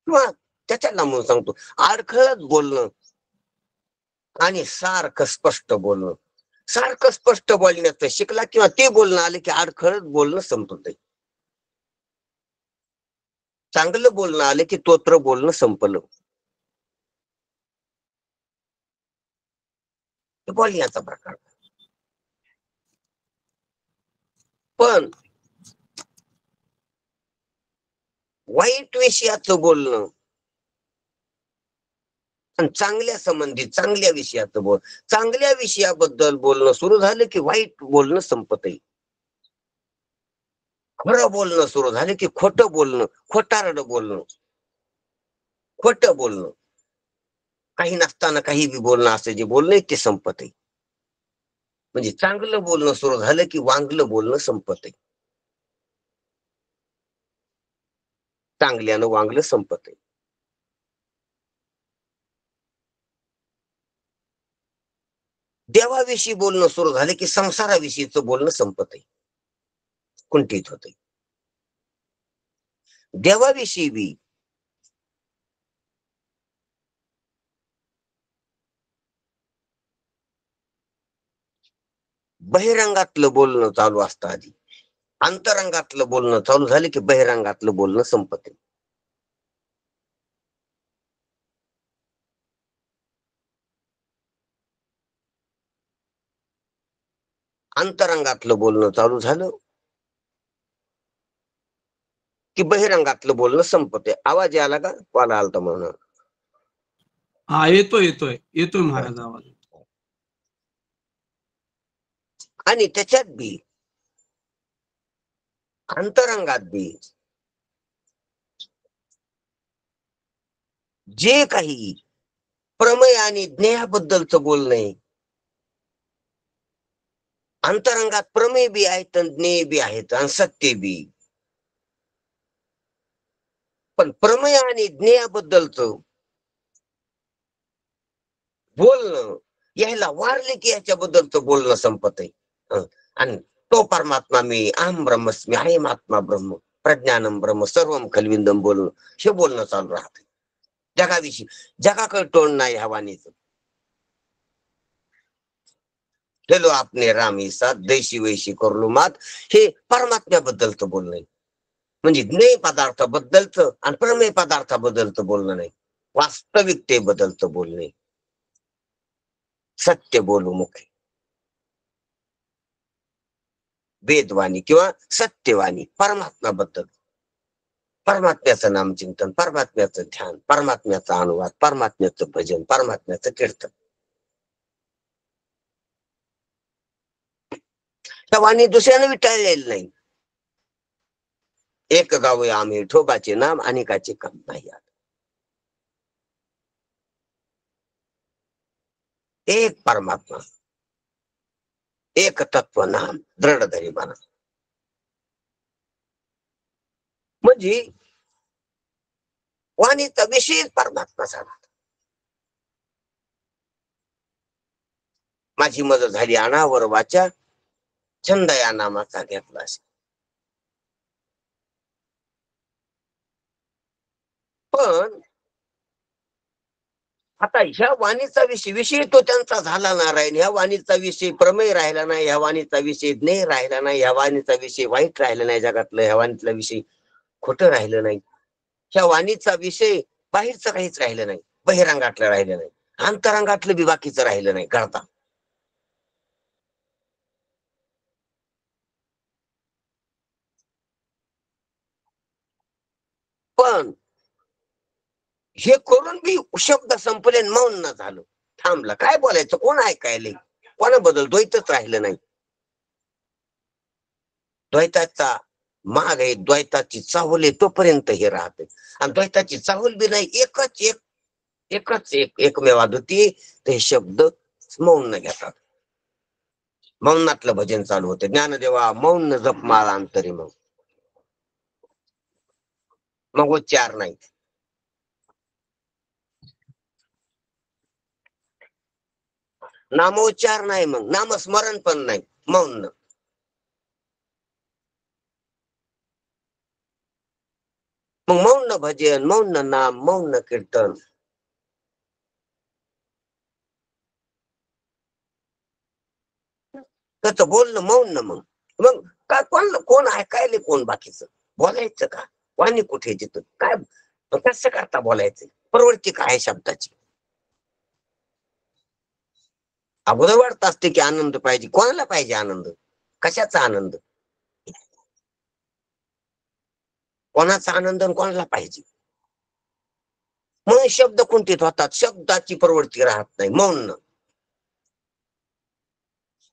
[SPEAKER 2] किंवा त्याच्या लांबून सांगतो, अडखळत बोलणं आणि सारखं स्पष्ट बोलणं. सारखं स्पष्ट बोलण्याचं शिकला किंवा ते बोलणं आले की अडखळत बोलणं संपत. चांगलं बोलणं आले की तोत्र बोलणं संपलं. बोलण्याचा प्रकार. पण वाईट विषयाचं बोलणं आणि चांगल्या संबंधित चांगल्या विषयाचं चांगल्या विषयाबद्दल बोलणं सुरू झालं की वाईट बोलणं संपत. खरं बोलणं सुरू झालं की खोटं बोलणं, खोटारडं बोलणं, खोटं बोलणं, काही नसताना काही बी बोलणं, असं जे बोलणं ते संपत. म्हणजे चांगलं बोलणं सुरू झालं की वांगलं बोलणं संपत. चांगल्यानं वांगलं संपत. देवाविषयी बोलणं सुरू झालं की संसाराविषयीचं बोलणं संपत, कुंठित होते. देवाविषयी बी बहिरंगातलं बोलणं चालू असतं आधी. अंतरंगातलं बोलणं चालू झालं की बहिरंगातलं बोलणं संपते. अंतरंगातलं बोलणं चालू झालं की बहिरंगातलं बोलणं संपते. आवाज याला का? कॉल आलता म्हणून.
[SPEAKER 1] हा, येतोय महाराज आवाज.
[SPEAKER 2] आणि त्याच्यात बी अंतरंगात बी जे काही प्रमेय आणि ज्ञेयाबद्दलचं बोलणं आहे, अंतरंगात प्रमेय बी आहेत आणि ज्ञेय बी आहेत आणि सत्य बी. पण प्रमेय आणि ज्ञेयाबद्दलचं बोलणं यायला वारले की याच्याबद्दलचं बोलणं संपत आहे. आणि तो परमात्मा मी, अहम ब्रह्मस्मी, अयम आत्मा ब्रह्म, प्रज्ञानम ब्रह्म, सर्वम खलविंदम बोलणं, हे बोलणं चालू राहते जगाविषयी. जगाकडे तोंड नाही ह्या वाणीचं. हेलो आपने रामी साथ दैशी वैशी करलो मात, हे परमात्म्याबद्दलचं बोलणं आहे. म्हणजे ज्ञेय पदार्थाबद्दलचं आणि प्रमेय पदार्थाबद्दलचं बोलणं नाही, वास्तविकतेबद्दलचं बोलणं. सत्य बोलू मुखे, वेदवाणी किंवा सत्यवाणी परमात्म्याबद्दल. परमात्म्याचं नामचिंतन, परमात्म्याचं ध्यान, परमात्म्याचा अनुवाद, परमात्म्याचं भजन, परमात्म्याचं कीर्तन. त्या वाणी दुसऱ्यानं विटाळलेलं नाही. एक गावे आम्ही ठोबाचे नाम, अनेकाचे काम नाही. एक परमात्मा, एक तत्व नाम दृढ धरी म्हणा. म्हणजे वाणीचा विषय परमात्मा झाला. माझी मदत झाली अनावर वाचा, छंद या नामाचा घेतला असेल. पण आता ह्या वाणीचा विषय तो त्यांचा झाला ना राहील. ह्या वाणीचा विषय प्रमेय राहिला नाही, ह्या वाणीचा विषय ज्ञेय राहिला नाही, ह्या वाणीचा विषय वाईट राहिला नाही जगातलं, ह्या वाणीतला विषय खोटं राहिलं नाही, ह्या वाणीचा विषय बाहेरचं काहीच राहिलं नाही, बहिरंगातलं राहिलं नाही, अंतरंगातलं बी बाकीचं राहिलं नाही करता. पण हे करून बी शब्द संपले, मौन न झालं, थांबलं. काय बोलायचं, कोण ऐकायले, कोणाबद्दल द्वैतच राहिलं नाही. द्वैताचा माग आहे, द्वैताची चाहुल आहे, तोपर्यंत हे राहते. आणि द्वैताची चाहुल बी नाही, एकच एकमेव अद्वितीय. ते हे शब्द मौन न घेतात. मौनातलं भजन चालू होते. ज्ञानदेवा मौन जपमाळ अंतरी, मग उच्चार नाही. नामोच्चार नाही, मग नामस्मरण पण नाही, मौन. मग मौन भजन, मौन नाम, मौन कीर्तन. त्याचं बोलणं मौन. मग काय, कोण ऐकायले, कोण बाकीचं बोलायचं का? वाणी कुठे जिथं काय, कसं करता बोलायचं? प्रवृत्ती काय शब्दाची? अगोदर वाटत असते की आनंद पाहिजे. कोणाला पाहिजे आनंद? कशाचा आनंद? कोणाचा आनंद आणि कोणाला पाहिजे? म्हणून शब्द कुंठित होतात, शब्दाची प्रवृत्ती राहत नाही, मौन.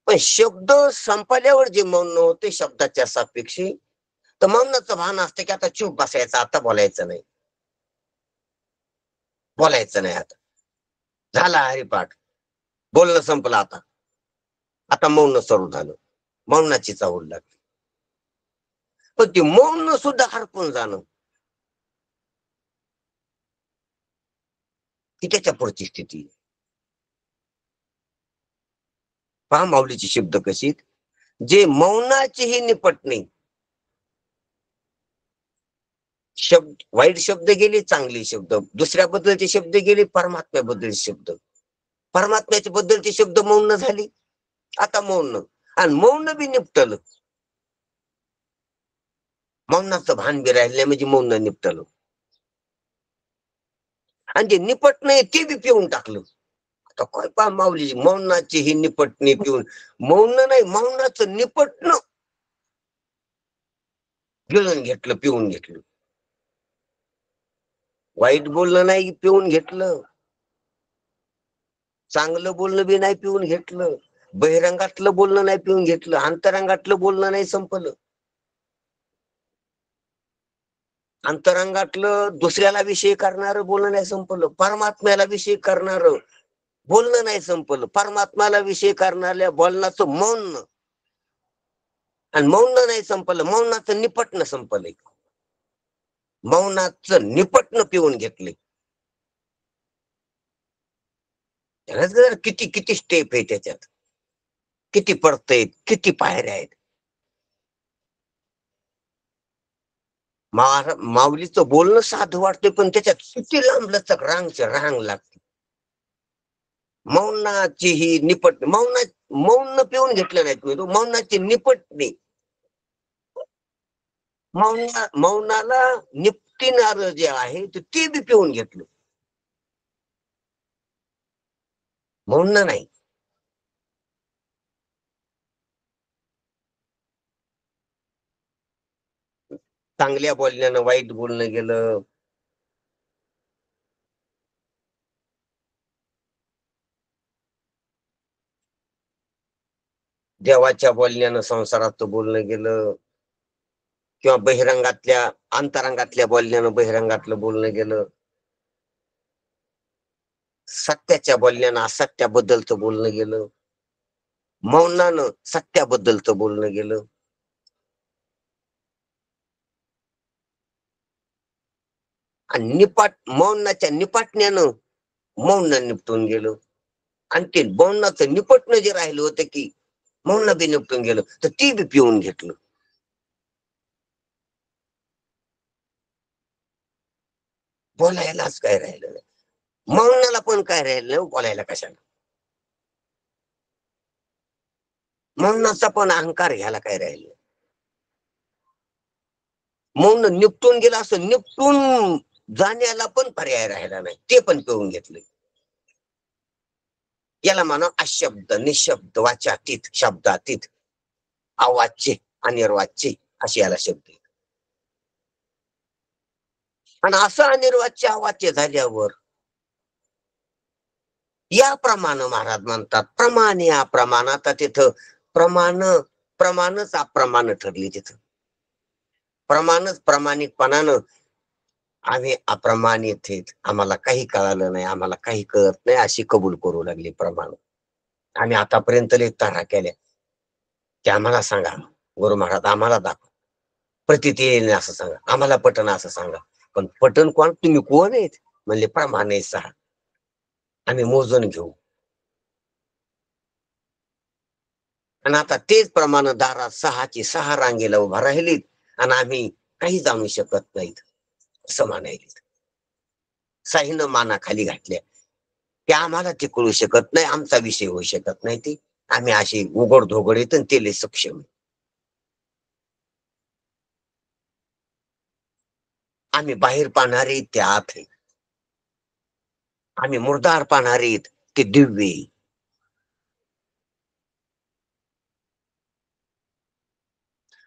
[SPEAKER 2] पण शब्द संपल्यावर जे मौन होते शब्दाच्या सापेक्षी, तर मौनाचं भान असते की आता चूप बसायचं, आता बोलायचं नाही, आता झाला हरिपाठ, बोलणं संपलं, आता मौन सुरू झालं, मौनाची चाहूल लागली. पण ते मौन सुद्धा हरपून जाणं ही त्याच्या पुढची स्थिती. पहा माऊलीची शब्द कशी, जे मौनाचीही निपटणे. शब्द वाईट शब्द गेले, चांगले शब्द, दुसऱ्याबद्दलचे शब्द गेले, परमात्म्याबद्दलचे शब्द, परमात्म्याच्या बद्दलचे शब्द मौन झाले, आता मौन. आणि मौन बी निपटलं. मौनाचं भान बी राहिलं नाही म्हणजे मौन निपटलं. आणि जे निपट नाही ते बी पिऊन टाकलं. आता काय पा माऊली मौनाची ही निपटणे पिऊन, मौन नाही मौनाचं निपटणं गिळून घेतलं, पिऊन घेतलं. वाईट बोलणं नाही पिऊन घेतलं, चांगलं बोलणं बी नाही पिऊन घेतलं, बहिरंगातलं बोलणं नाही पिऊन घेतलं, अंतरंगातलं बोलणं नाही संपलं. अंतरंगातलं दुसऱ्याला विषय करणारं बोलणं नाही संपलं, परमात्म्याला विषय करणारं बोलणं नाही संपलं, परमात्म्याला विषय करणाऱ्या बोलण्याचं मौन, आणि मौन नाही संपलं, मौनाचं निपटणं संपलंय. मौनाचं निपटणं पिऊन घेतले. किती किती स्टेप आहे त्याच्यात, किती पडतायत, किती पायऱ्या आहेत. माऊलीचं बोलणं साधं वाटतंय पण त्याच्यात किती लांब लचक रांग लागते. मौनाची ही निपट, मौन पिऊन घेतलं नाहीत मी, मौनाची निपटणे, मौनाला निपटिणार जे आहे ते बी पिऊन घेतलं. मौन नाही. चांगल्या बोलण्यानं वाईट बोलणं गेलं, देवाच्या बोलण्यानं संसाराचं बोलणं गेलं, किंवा बहिरंगातल्या अंतरंगातल्या बोलण्यानं बहिरंगातलं बोलणं गेलं, सत्याच्या बोलण्यानं असत्याबद्दलचं बोलणं गेलं, मौनानं सत्याबद्दलचं बोलणं गेलं. आणि मौनाच्या निपाटण्यानं मौन निपटून गेलं. आणि ते मौनाचं निपटणं जे राहिलं होतं की मौन बी निपटून गेलं, तर ती बी पिऊन घेतलं. बोलायलाच काय राहिलं नाही, मौनाला पण काय राहिलं नाही, बोलायला कशाला. मौनाचा पण अहंकार घ्यायला काय राहिलं. मौन निपटून गेलं, असं निपटून जाण्याला पण पर्याय राहिला नाही, ते पण पिऊन घेतलं. याला म्हणा अशब्द निशब्द वाचातीत शब्दातीत अवाच्य अनिर्वाच्य असे याला शब्द. आणि असं अनिर्वाच्य अवाच्य झाल्यावर या प्रमाण महाराज म्हणतात, प्रमाण या प्रमाण. आता तिथं प्रमाणच अप्रमाण ठरली. तिथं प्रमाणच प्रामाणिकपणानं आम्ही अप्रमाणित आहेत, आम्हाला काही कळालं नाही, आम्हाला काही कळत नाही अशी कबूल करू लागली प्रमाण. आम्ही आतापर्यंत लई तारा केल्या की आम्हाला सांगा गुरु महाराज, आम्हाला दाखव, प्रतीती येईल असं सांगा, आम्हाला पटन असं सांगा. पण पटन कोण, तुम्ही कोण आहेत म्हणले, प्रमाण आहे 6, आम्ही मोजून घेऊ. आणि आता तेच प्रमाण दारात 6 रांगेला उभा राहिलीत आणि आम्ही काही जाणू शकत नाहीत असं म्हणायलीत. 6 माना खाली घातल्या की आम्हाला ते कळू शकत नाही, आमचा विषय होऊ शकत नाही, ते आम्ही अशी उघड धोगड येत ते लय सक्षम. आम्ही बाहेर पाहणारे ते आत आहे, आम्ही मुर्दार पाहणारे ते दिव्य.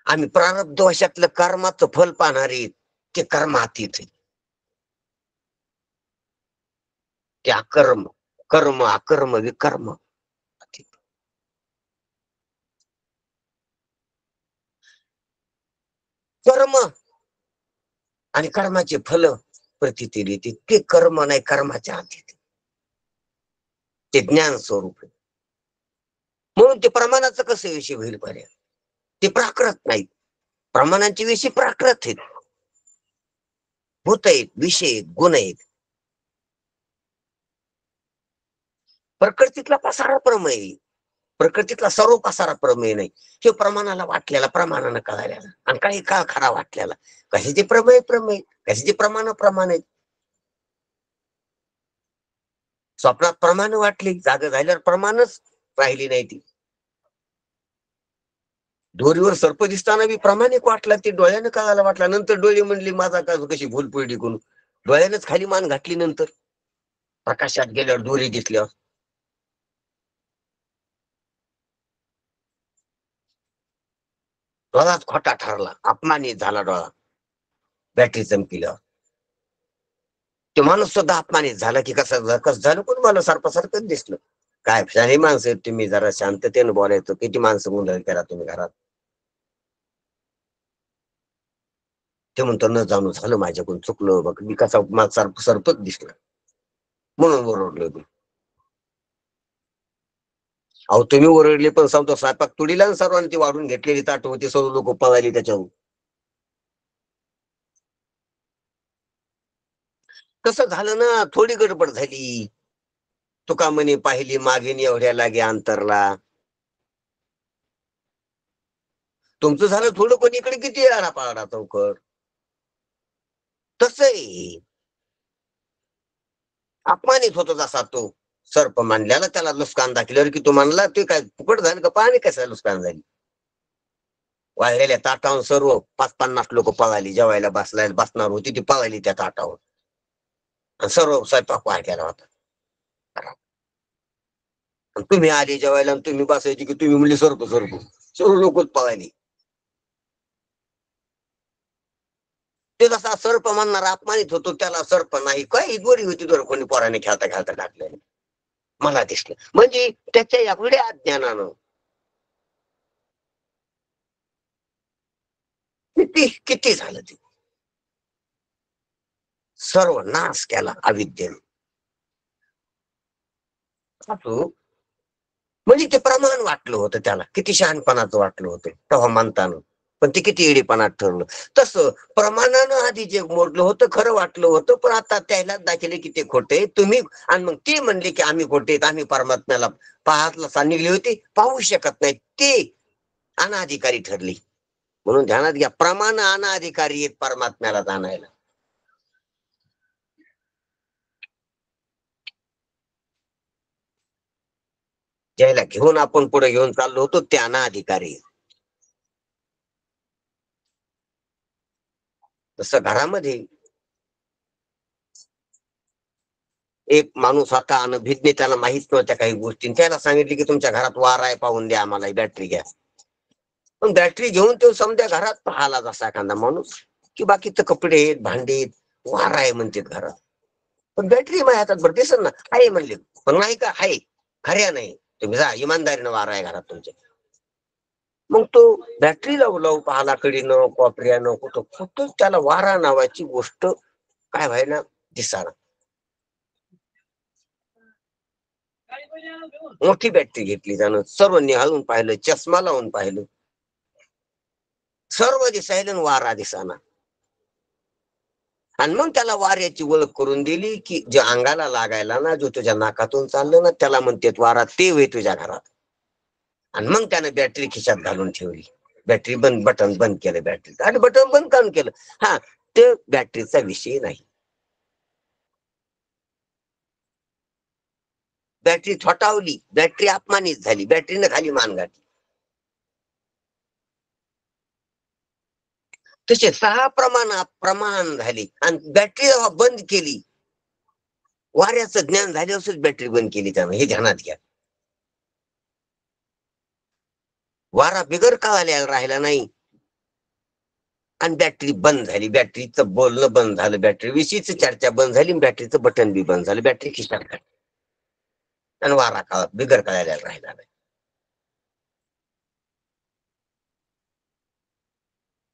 [SPEAKER 2] आम्ही प्रारब्ध वशातलं कर्माचं फल पाहणारे ते कर्मातीत आहे. ते अकर्म कर्म अकर्म विकर्म. कर्म आणि कर्माचे फल प्रतीती देते, ते कर्म नाही कर्माच्या हाती, ते ज्ञान स्वरूप आहे. म्हणून ते प्रमाणाचं कसं विषय होईल पर्याय, ते प्राकृत नाहीत. प्रमाणांचे विषय प्राकृत आहेत, भूत आहेत, विषय आहेत, गुण आहेत. प्रकृतीतला पसारा प्रमेय, प्रकृतीतला सर्व पसारा प्रमेय नाही. हे प्रमाणाला वाटलेला प्रमाणानं कळायला, आणि काही काळ खरा वाटलेला. कशाचे प्रमेय कशाचे प्रमाण आहेत. स्वप्नात प्रमाण वाटली, जाग झाल्यावर प्रमाणच राहिली नाही ती. दोरीवर सर्प दिसताना बी प्रामाणिक वाटला, ते डोळ्यानं कळायला वाटला. नंतर डोळे म्हणले माझा का कशी भूल पडली करून, डोळ्यानंच खाली मान घातली. नंतर प्रकाशात गेल्यावर दोरी दिसल्यावर डोळाच खोटा ठरला, अपमानित झाला डोळा बॅटरी चमकिल्यावर. ते माणूस सुद्धा अपमानित झाला की कसं झालं, कोण मला सारखं दिसलं. काय शाही माणसं आहेत तुम्ही, जरा शांततेनं बोलायचं. किती माणसं गोंधळ केला तुम्ही घरात. ते म्हणतो न जाणू झालं, माझ्याकडून चुकलं बघ, मी कसा माझा सरपच दिसला म्हणून ओरडलो मी. अहो तुम्ही ओरडले पण सांगतो स्वयंपाक तुडीला आणि सर्वांनी ती वाढून घेतलेली ताट होती, सर्व लोक पळाली त्याच्यावर. कसं झालं ना, थोडी गडबड झाली. तुका म्हणे पाहिली मागेन एवढ्या लागे अंतरला. तुमचं झालं थोडं, पण इकडे किती आडा पाडा चौकट. तसंही अपमानित होतो जसा तो सर्प मानल्याला, त्याला नुकसान दाखल्यावर की तो म्हणला ते काय फुकट झालं का, पाणी कसं नुकसान झाली. वाळलेल्या ताटावर सर्व 50 लोक पळाली, जेवायला बसणार होती ती पळाली त्या ताटावर, आणि सर्व स्वयंपाक वाढलेला होता. तुम्ही आले जेवायला आणि तुम्ही बसायची की तुम्ही म्हणले सर्प सर्व लोकच पळाली. ते जसा सर्प म्हणणार अपमानित होतो, त्याला सर्प नाही काय दोरी होती, दोर कोणी पोराने खेळता खेळता टाकले मला दिसलं. म्हणजे त्याच्या एवढ्या अज्ञानानं किती किती झालं, ते सर्व नाश केला अविद्येने. म्हणजे ते प्रमाण वाटलं होतं त्याला, किती शहाणपणाचं वाटलं होतं तेव्हा म्हणताना, पण ते किती एडीपणात ठरलं. तसं प्रमाणानं आधी जे मोडलं होतं खरं वाटलं होतं, पण आता त्याला दाखवले की ते खोटे तुम्ही. आणि मग ते म्हणले की आम्ही खोटे, आम्ही परमात्म्याला पाहायला निघली होती, पाहू शकत नाही, ते अनाधिकारी ठरली. म्हणून ध्यानात घ्या, प्रमाण अनाधिकारी आहेत परमात्म्याला जाणायला. ज्याला घेऊन आपण पुढे घेऊन चाललो होतो ते अनाधिकारी. तसं घरामध्ये एक माणूस आता अनभिज्ञ, त्याला माहित नव्हत्या काही गोष्टी, त्याला सांगितले की तुमच्या घरात वार आहे पाहून द्या आम्हाला, बॅटरी घ्या. पण बॅटरी घेऊन तो समजा घरात पाहाला जसा एखादा माणूस की बाकीचं कपडे आहेत, भांडे आहेत, वार आहे म्हणतात घरात, पण बॅटरी माझ्या हातात बरं दिसत ना, आहे म्हणले. पण नाही का, आहे खऱ्या नाही, तुम्ही जा इमानदारीनं वार आहे घरात तुमच्या. मग तो बॅटरी लावू पाहाला कडीनं कोपऱ्यानं कुठं, कुठं त्याला वारा नावाची गोष्ट काय व्हायला दिसाना. मोठी बॅटरी घेतली त्यानं, सर्व निहाळून पाहिलं, चष्मा लावून पाहिलं, सर्व दिसायला वारा दिसाना. आणि मग त्याला वाऱ्याची ओळख करून दिली की जे अंगाला लागायला ना, जो तुझ्या नाकातून चाललं ना, त्याला म्हणतात वारा, ते होय तुझ्या घरात. आणि मग त्यानं बॅटरी खिशात घालून ठेवली, बॅटरी बंद, बटन बंद केलं बॅटरी, आणि बटन बंद काऊन केलं, हा ते बॅटरीचा विषय नाही. बॅटरी थोटावली, बॅटरी अपमानित झाली, बॅटरीनं खाली मान घातली. तसे 6 प्रमाण झाली, आणि बॅटरी जेव्हा बंद केली, वाऱ्याचं ज्ञान झाल्यावरच बॅटरी बंद केली त्यानं, हे ध्यानात घ्या. वारा बिगर कळायला राहिला नाही, आणि बॅटरी बंद झाली, बॅटरीचं बोलणं बंद झालं, बॅटरी विषयीच चर्चा बंद झाली, बॅटरीचं बटन बी बंद झालं, बॅटरी खिशात घातली, आणि वारा बिगर कळायला राहिला नाही.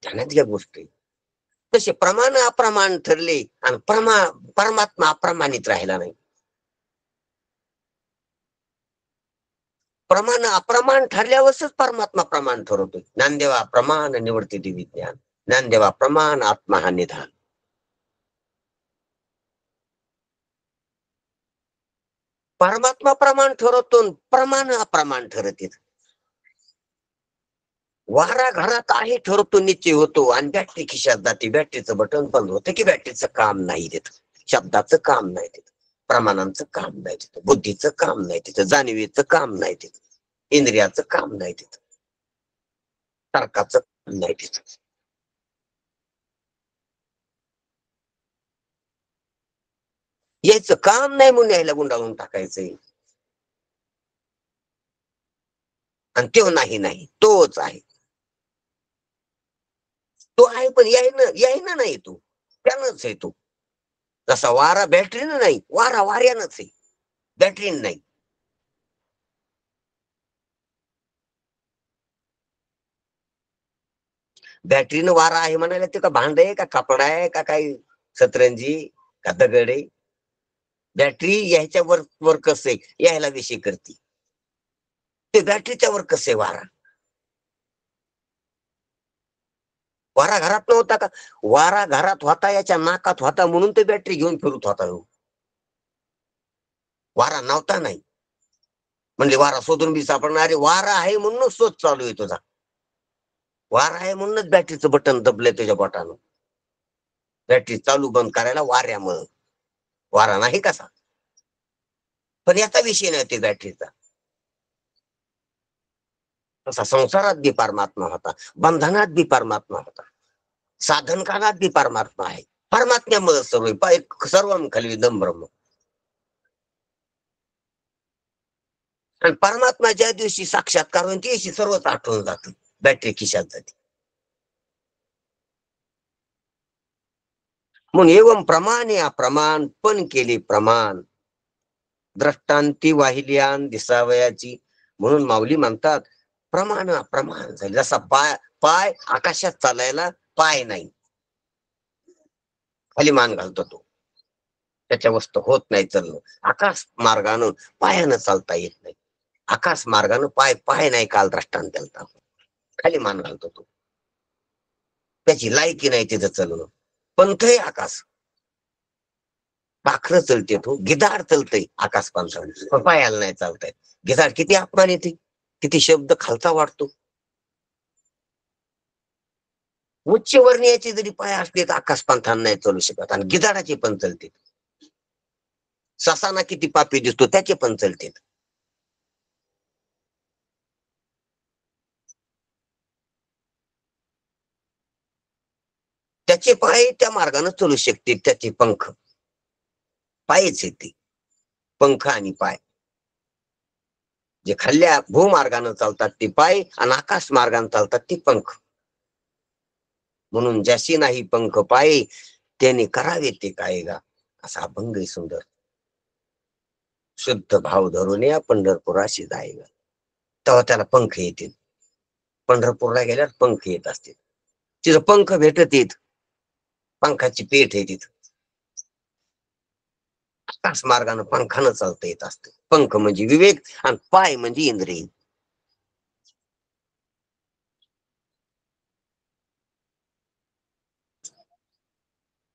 [SPEAKER 2] ध्यानात घ्या गोष्टी. तसे प्रमाण अप्रमाण ठरले, आणि परमात्मा अप्रमाणित राहिला नाही. प्रमाण अप्रमाण ठरल्यावरच परमात्मा प्रमाण ठरवतो. ज्ञानदेवा प्रमाण निवडते ते विज्ञान, ज्ञानदेवा प्रमाण आत्मा हा निधान. परमात्मा प्रमाण ठरवतो, प्रमाण अप्रमाण ठरत. वारा घरात आहे ठरवतो, निश्चय होतो, आणि बॅटरी खिशात जाते, बॅटरीचं बटन बंद होतं की बॅटरीचं काम नाही तिथं, शब्दाचं काम नाही तिथं, प्रमाणांचं काम नाही तिथं, बुद्धीचं काम नाही तिथं, जाणीवेचं काम नाही तिथं, इंद्रियाचं काम नाही तिथं. तर्काचं नाही तिचं. यायचं काम नाही म्हणून यायला गुंडाळून टाकायचंय. आणि तो नाही तोच आहे. तो आहे पण यायनं नाही तो, त्यानंच आहे तो. जसा वारा बॅटरीनं नाही, वारा वाऱ्यानंच आहे, बॅटरीनं नाही. बॅटरीनं वारा आहे म्हणायला ते का भांड आहे का कापड आहे का काही सतरंजी का दगड आहे? बॅटरी यायच्या वर कसं आहे यायला विषय करते, ते बॅटरीच्या वर कसं आहे वारा? वारा घरात नव्हता का? वारा घरात होता, याच्या नाकात होता म्हणून ते बॅटरी घेऊन फिरत होता. वारा नव्हता नाही म्हणजे वारा शोधून बी सापडणार? अरे वारा आहे म्हणूनच शोध चालू आहे तुझा. वारा आहे म्हणूनच बॅटरीचं बटन दबलंय तुझ्या बोटानं. बॅटरी चालू बंद करायला वाऱ्यामुळं. वारा नाही कसा, पण याचा विषय नाही ते बॅटरीचा. तसा संसारात बी परमात्मा होता, बंधनात बी परमात्मा होता, साधनकालात बी परमात्मा आहे. परमात्म्यामुळे सर्व खलविदम ब्रह्म. आणि परमात्मा ज्या दिवशी साक्षात्कार होईल त्याशी सर्वच आठवून जात, बॅटरी खिशात जाते. म्हणून एवं प्रमाणे अप्रमाण पण केले प्रमाण, द्रष्टांती वाहिल्यान दिसावयाची. म्हणून माऊली म्हणतात प्रमाण अप्रमाण झाले. जसा पाय आकाशात चालायला पाय नाही, खाली मान घालतो तो, त्याच्या वस्तू होत नाही चालणं. आकाश मार्गानं पायानं चालता येत नाही, आकाश मार्गानं पाय नाही काल द्रष्टांत द्यालता, खाली मान घालतो तो, त्याची लायकी नाही तिथं चालणं. पंथ आहे आकाश, पाखरं चलते तो, गिधाड चलतय आकाश पंथाने, पायाला नाही चालताय. गिधाड किती अपमान येते, किती शब्द खालचा वाटतो. उच्च वर्णीयाचे जरी पाय असले तर आकाश पंथाने नाही चालू शकत, आणि गिधाडाचे पण चलते. ससाना किती पापी दिसतो त्याचे पण चलते. त्याचे पाय त्या मार्गाने चालू शकते, त्याचे पंख पायच येते, पंख आणि पाय. जे खाल्ल्या भूमार्गाने चालतात ते पाय, आणि आकाश मार्गाने चालतात ते पंख. म्हणून ज्याशी नाही पंख पाय त्याने करावे ते काय गा, असा अभंग आहे सुंदर. शुद्ध भाव धरून या पंढरपुराशी जायगा, तेव्हा त्याला पंख येतील. पंढरपूरला गेल्यावर पंख येत असतील, तिथं पंख भेटत येत, पंखाची पेठ आहे तिथं. आकाश मार्गानं पंखानं चालता येत असतं. पंख म्हणजे विवेक आणि पाय म्हणजे इंद्रिय.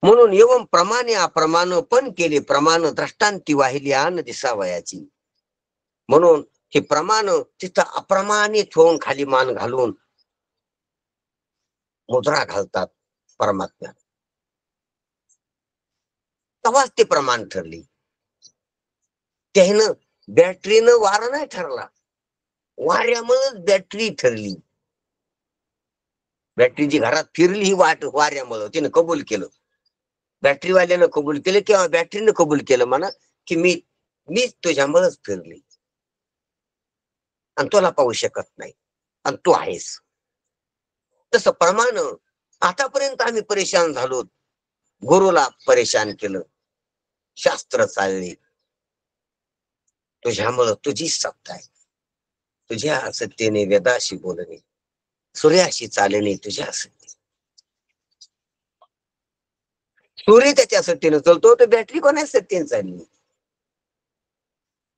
[SPEAKER 2] म्हणून एवं प्रमाणे अप्रमाण पण केले प्रमाण, द्रष्टांती वाहिली आन दिसावयाची. म्हणून हे प्रमाण तिथं अप्रमाणित होऊन खाली मान घालून मुद्रा घालतात परमात्म्या, तेव्हाच ते प्रमाण ठरली. त्यानं बॅटरीनं वारा नाही ठरला, वाऱ्यामुळेच बॅटरी ठरली. बॅटरी जी घरात फिरली ही वाऱ्यामुळं तिनं कबूल केलं, बॅटरीवाल्यानं कबूल केलं किंवा बॅटरीनं कबूल केलं म्हणा की मीच तुझ्यामुळेच फिरली, आणि तुला पाहू शकत नाही, आणि तू आहेस. तसं प्रमाण आतापर्यंत आम्ही परेशान झालो, गुरुला परेशान केलं, शास्त्र चालले, तुझ्यामुळं तुझी सत्ता आहे. तुझ्या सत्तेने वेदाशी बोलणे, सूर्याशी चालणे तुझ्या सत्ते. सूर्य त्याच्या सत्तेने चालतो तर बॅटरी कोणा सत्तेने चालली.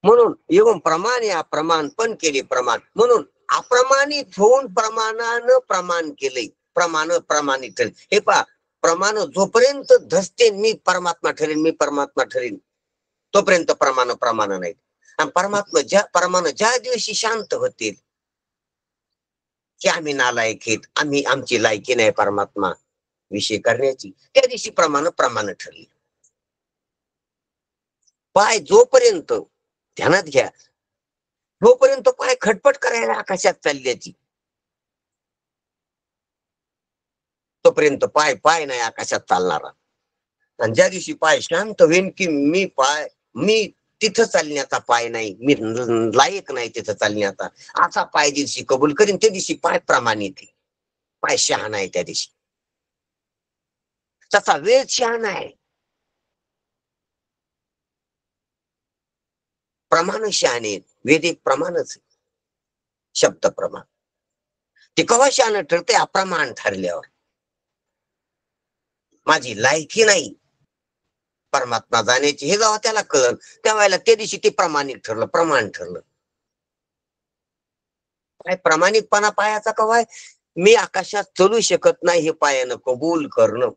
[SPEAKER 2] म्हणून एवं प्रमाण अप्रमाण पण केले प्रमाण. म्हणून अप्रमाणित होऊन प्रमाणानं प्रमाण केले, प्रमाण प्रमाणित ठरेल. हे पहा, प्रमाण जोपर्यंत धसते मी परमात्मा ठरेन, मी परमात्मा ठरेन, तोपर्यंत प्रमाण नाही. आणि परमात्मा ज्या दिवशी शांत होतील की आम्ही नालायक आहेत, आमची लायकी नाही परमात्मा विषय करण्याची, त्या दिवशी प्रमाण ठरली. पाय जोपर्यंत ध्यानात घ्या, जोपर्यंत पाय खटपट करायला आकाशात चालल्याची, तोपर्यंत पाय पाय नाही आकाशात चालणारा. आणि ज्या दिवशी पाय शांत होईल की मी तिथं चालण्याचा पाय नाही, मी लायक नाही तिथं चालण्याचा, असा पाय दिवशी कबूल करीन, त्या दिवशी पाय प्रमाणित आहे, पाय शहाणा आहे. त्या दिवशी तसा वेद शहाणा आहे, प्रमाण शहाणे. वेद एक प्रमाणच आहे, शब्द प्रमाण. ते केव्हा शहाणं ठरते? अप्रमाण ठरल्यावर. माझी लायकी नाही परमात्मा जाण्याची हे जेव्हा त्याला कळलं, त्यावेळेला त्या दिवशी ते प्रामाणिक ठरलं, प्रमाण ठरलं. काय प्रामाणिकपणा पायाचा कवाय? मी आकाशात चलू शकत नाही हे पायानं कबूल करणं,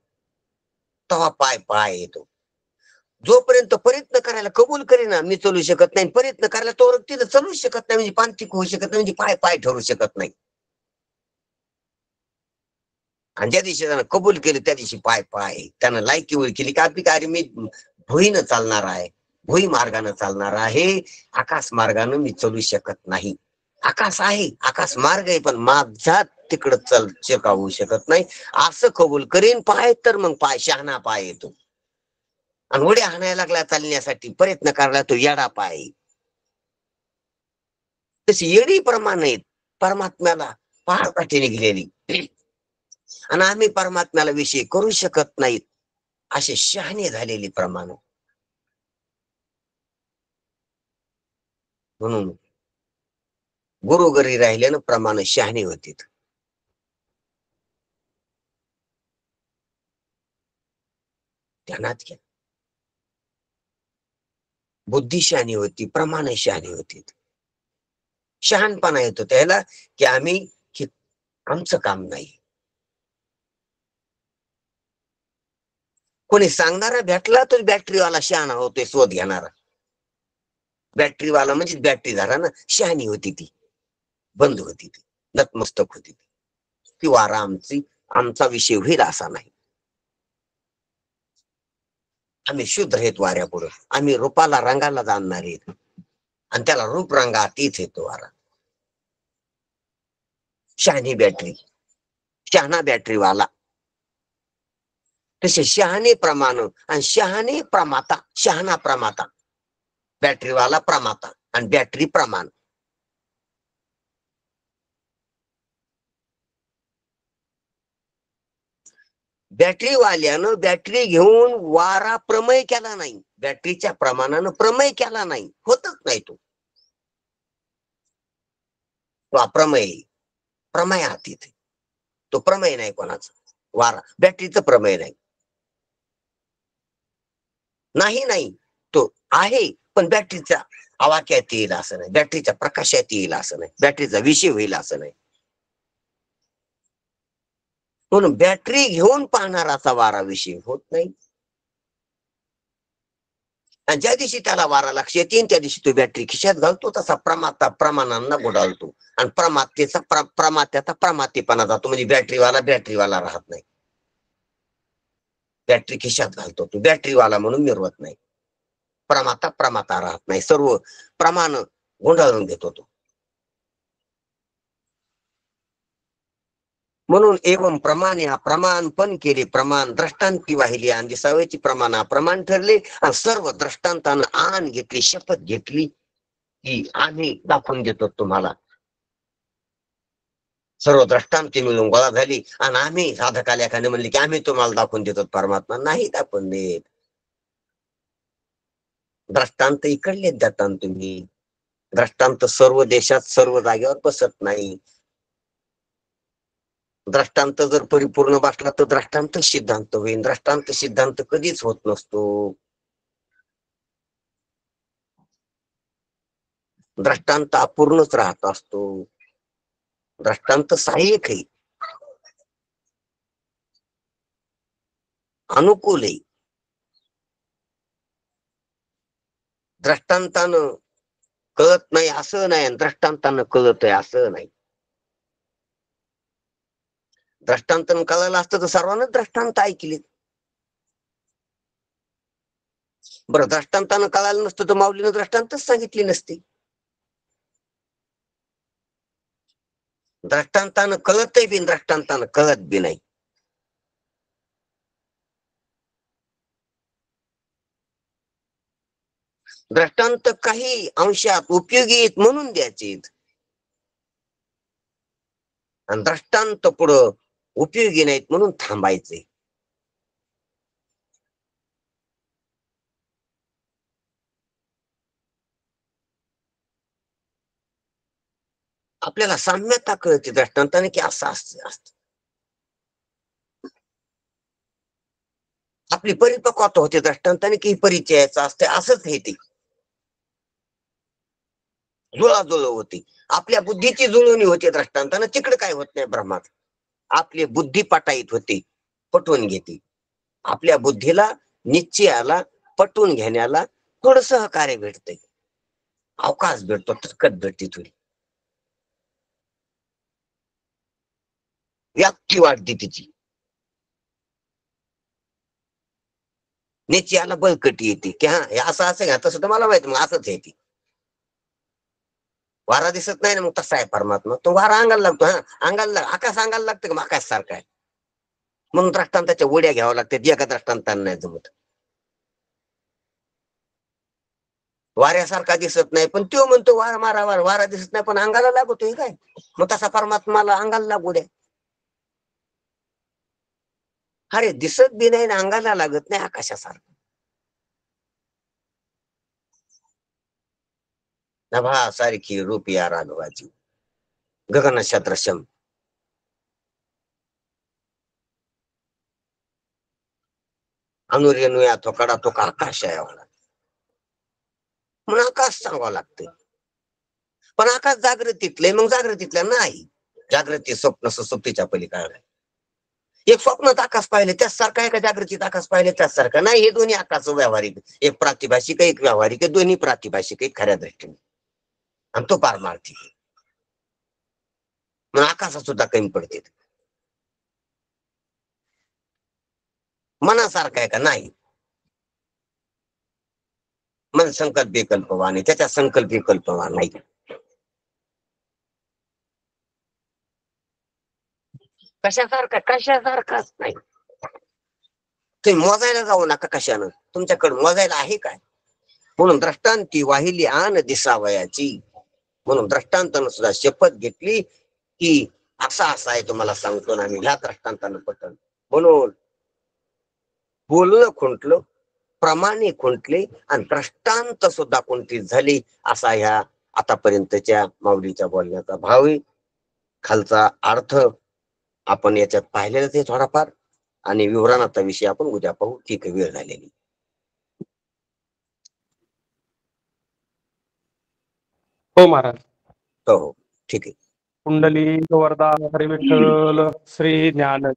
[SPEAKER 2] तेव्हा पाय पाय येतो. जोपर्यंत प्रयत्न करायला कबूल करेना मी चलू शकत नाही, प्रयत्न करायला तो तिथं चलू शकत नाही, म्हणजे पांतिक होऊ शकत नाही, म्हणजे पाय पाय ठरू शकत नाही. आणि ज्या दिवशी त्यानं कबूल केलं त्या दिवशी पाय पाय. त्यानं लायकी ओळख केली का आपली काय, मी भुईनं चालणार आहे, भुई मार्गानं चालणार आहे, आकाश मार्गानं मी चलू शकत नाही. आकाश आहे, आकाश मार्ग आहे, पण माझा तिकडं चेका होऊ शकत नाही, असं कबूल करीन पाय, तर मग पाय शहाणा पाय येतो. आणि उड्या हाणायला लागला चालण्यासाठी, प्रयत्न करायला तो येडा पाय. तशी येडी प्रमाण आहेत परमात्म्याला फार पाठी निघलेली, आणि आम्ही परमात्म्याला विषय करू शकत नाहीत असे शहाणे झालेली प्रमाण. म्हणून गुरु घरी राहिल्यानं प्रमाण शहाणे होते. ध्यानात घ्या, बुद्धी शहाणी होती, प्रमाण शहाणी होती. शहाणपणा येतो त्याला की आम्ही आमचं काम नाही. कोणी सांगणारा भेटला तर बॅटरीवाला शहाणा होतोय, शोध घेणारा. बॅटरीवाला म्हणजे बॅटरी झाला ना, शहाणी होती ती, बंद होती ती, नतमस्तक होती ती. ती वारा आमचा विषय होईल असा नाही. आम्ही शुद्ध आहेत वाऱ्यापुढं, आम्ही रूपाला रंगाला जाणणार आहेत, आणि त्याला रूप रंगातीत येतो वारा. शहाणी बॅटरी, शहाणा बॅटरीवाला. तसे शहाणे प्रमाण आणि शहाणे प्रमाता, शहाणा प्रमाता, बॅटरीवाला प्रमाता आणि बॅटरी प्रमाण. बॅटरीवाल्यानं बॅटरी घेऊन वारा प्रमेय केला नाही, बॅटरीच्या प्रमाणानं प्रमेय केला नाही, होतच नाही तो अप्रमेय. प्रमेय हातीत, तो प्रमेय नाही कोणाचा. वारा बॅटरीचं प्रमेय नाही, नाही नाही तो आहे, पण बॅटरीचा आवाक्यात येईल असं नाही, बॅटरीच्या प्रकाशात येईल असं नाही, बॅटरीचा विषय होईल असं नाही. म्हणून बॅटरी घेऊन पाहणाराचा वारा विषय होत नाही. आणि ज्या दिवशी त्याला वारा लक्ष येते त्या दिवशी तो बॅटरी खिशात घालतो, तसा प्रमाता प्रमाणांना बुडालतो, आणि प्रमात्याचा प्रमातेपणा जातो, म्हणजे बॅटरीवाला राहत नाही. बॅटरी खिशात घालतो तो बॅटरीवाला म्हणून मिरवत नाही, प्रमाता राहत नाही, सर्व प्रमाण गुंडाळून घेतो तो. म्हणून एवं प्रमाणे प्रमाण पण केले, प्रमाण द्रष्टांती वाहिली, आणि दिसावयाची प्रमाण अप्रमाण ठरले, आणि सर्व द्रष्टांतानं आण घेतली, शपथ घेतली की आम्ही दाखवून देतो तुम्हाला. सर्व द्रष्टांती मिळून गोळा झाली, आणि आम्ही साधकाला एखादे म्हणले की आम्ही तुम्हाला दाखवून देतो. परमात्मा नाही दाखवून देत. द्रष्टांत इकडलेच देतात तुम्ही. द्रष्टांत सर्व देशात सर्व जागेवर बसत नाही. द्रष्टांत जर परिपूर्ण बसला तर द्रष्टांत सिद्धांत होईल, द्रष्टांत सिद्धांत कधीच होत नसतो. द्रष्टांत अपूर्णच राहत असतो. द्रष्टांत सहाय्यक आहे, अनुकूल आहे. द्रष्टांतानं कळत नाही असं नाही, आणि द्रष्टांतानं कळत आहे असं नाही. द्रष्टांतानं कळायला असतं तर सर्वांना द्रष्टांत ऐकले. बरं, द्रष्टांतानं कळालं नसतं तर माऊलीनं द्रष्टांतच सांगितली नसते. द्रष्टांतानं कळतही बी, द्रष्टांतानं कळत बी नाही. दृष्टांत काही अंशात उपयोगी आहेत म्हणून द्यायचे, आणि दृष्टांत पुढं उपयोगी नाहीत म्हणून थांबायचे. आपल्याला साम्यता कळते दृष्टांताने की असं असत. आपली परिपक्वता होते दृष्टांताने की परिचयाचं असते, असंच हे ते जुळाजुळ होती. आपल्या बुद्धीची जुळवणी होते दृष्टांताने, तिकडे काय होत नाही ब्रह्मात. आपली बुद्धी पटाईत होते, पटवून घेते. आपल्या बुद्धीला निश्चयाला पटवून घेण्याला थोडं सहकार्य भेटते, अवकाश भेटतो, ताकद भेटते, थोडी व्याप्ती वाढते तिची, निश्चयाला बळकटी येते की हा हे असं असं घ्या, तसं तर मला माहिती, मग असंच आहे ती. वारा दिसत नाही ना, मग तसा आहे परमात्मा. तो वारा अंगाला लागतो, हा अंगाला आकाश अंगाला लागतं का, मग आकाश सारखा आहे. म्हणून दृष्टांताच्या उड्या घ्याव्या लागतात, एका दृष्टांतांना नाही जमत. वाऱ्यासारखा दिसत नाही पण तो म्हणतो वारा मारा, वारा दिसत नाही पण अंगाला लागतोय काय, मग तसा परमात्माला अंगाला लागू द्या. अरे दिसत बी नाही ना अंगाला लागत नाही, आकाशासारखं. नभा सारखी रूपिया राघवाची, गगन सदृशम. अनुरेणुया थोकडा तो का आकाश आहे एवढा, म्हणून आकाश सांगावं लागतं. पण आकाश जागृतीतले, मग जागृतीतल्या नाही. जागृती स्वप्न सुसुप्तीच्या पलीकडे. एक स्वप्नात आकाश पाहिले त्याच सारखं आहे का जागृतीत आकाश पाहिले त्याच सारखं नाही. हे दोन्ही आकाश व्यावहारिक, एक प्रातिभाषिक एक व्यावहारिक, दोन्ही प्रातिभाषिक एक खऱ्या दृष्टीने, आणि तो पारमार्थिक. मग आकाशात सुद्धा कमी पडते. मनासारखं आहे का नाही. मन संकल्प विकल्पवान आहे, त्याच्या संकल्प विकल्पवान नाही. कशासारखाच नाही. तुम्ही मोजायला जाऊ नका कशानं, तुमच्याकडे मोजायला आहे काय. म्हणून दृष्टांती वाहिली आन दिसावयाची, म्हणून दृष्टांतानं सुद्धा शपथ घेतली की असा असा आहे तुम्हाला सांगतो ना मी, ह्या दृष्टांतानं पटन. म्हणून बोलणं खुंटलं, प्रमाणे खुंटले, आणि दृष्टांत सुद्धा खुंटीत झाली, असा ह्या आतापर्यंतच्या माऊलीच्या बोलण्याचा भाव आहे. खालचा अर्थ आपण याच्यात पाहिलेलाच आहे थोडाफार, आणि विवरणाचा विषय आपण उद्या पाहू. ठीक आहे, वेळ झालेली.
[SPEAKER 3] हो महाराज.
[SPEAKER 2] हो हो ठीक आहे.
[SPEAKER 3] कुंडली वरदा हरी विठ्ठल श्री ज्ञान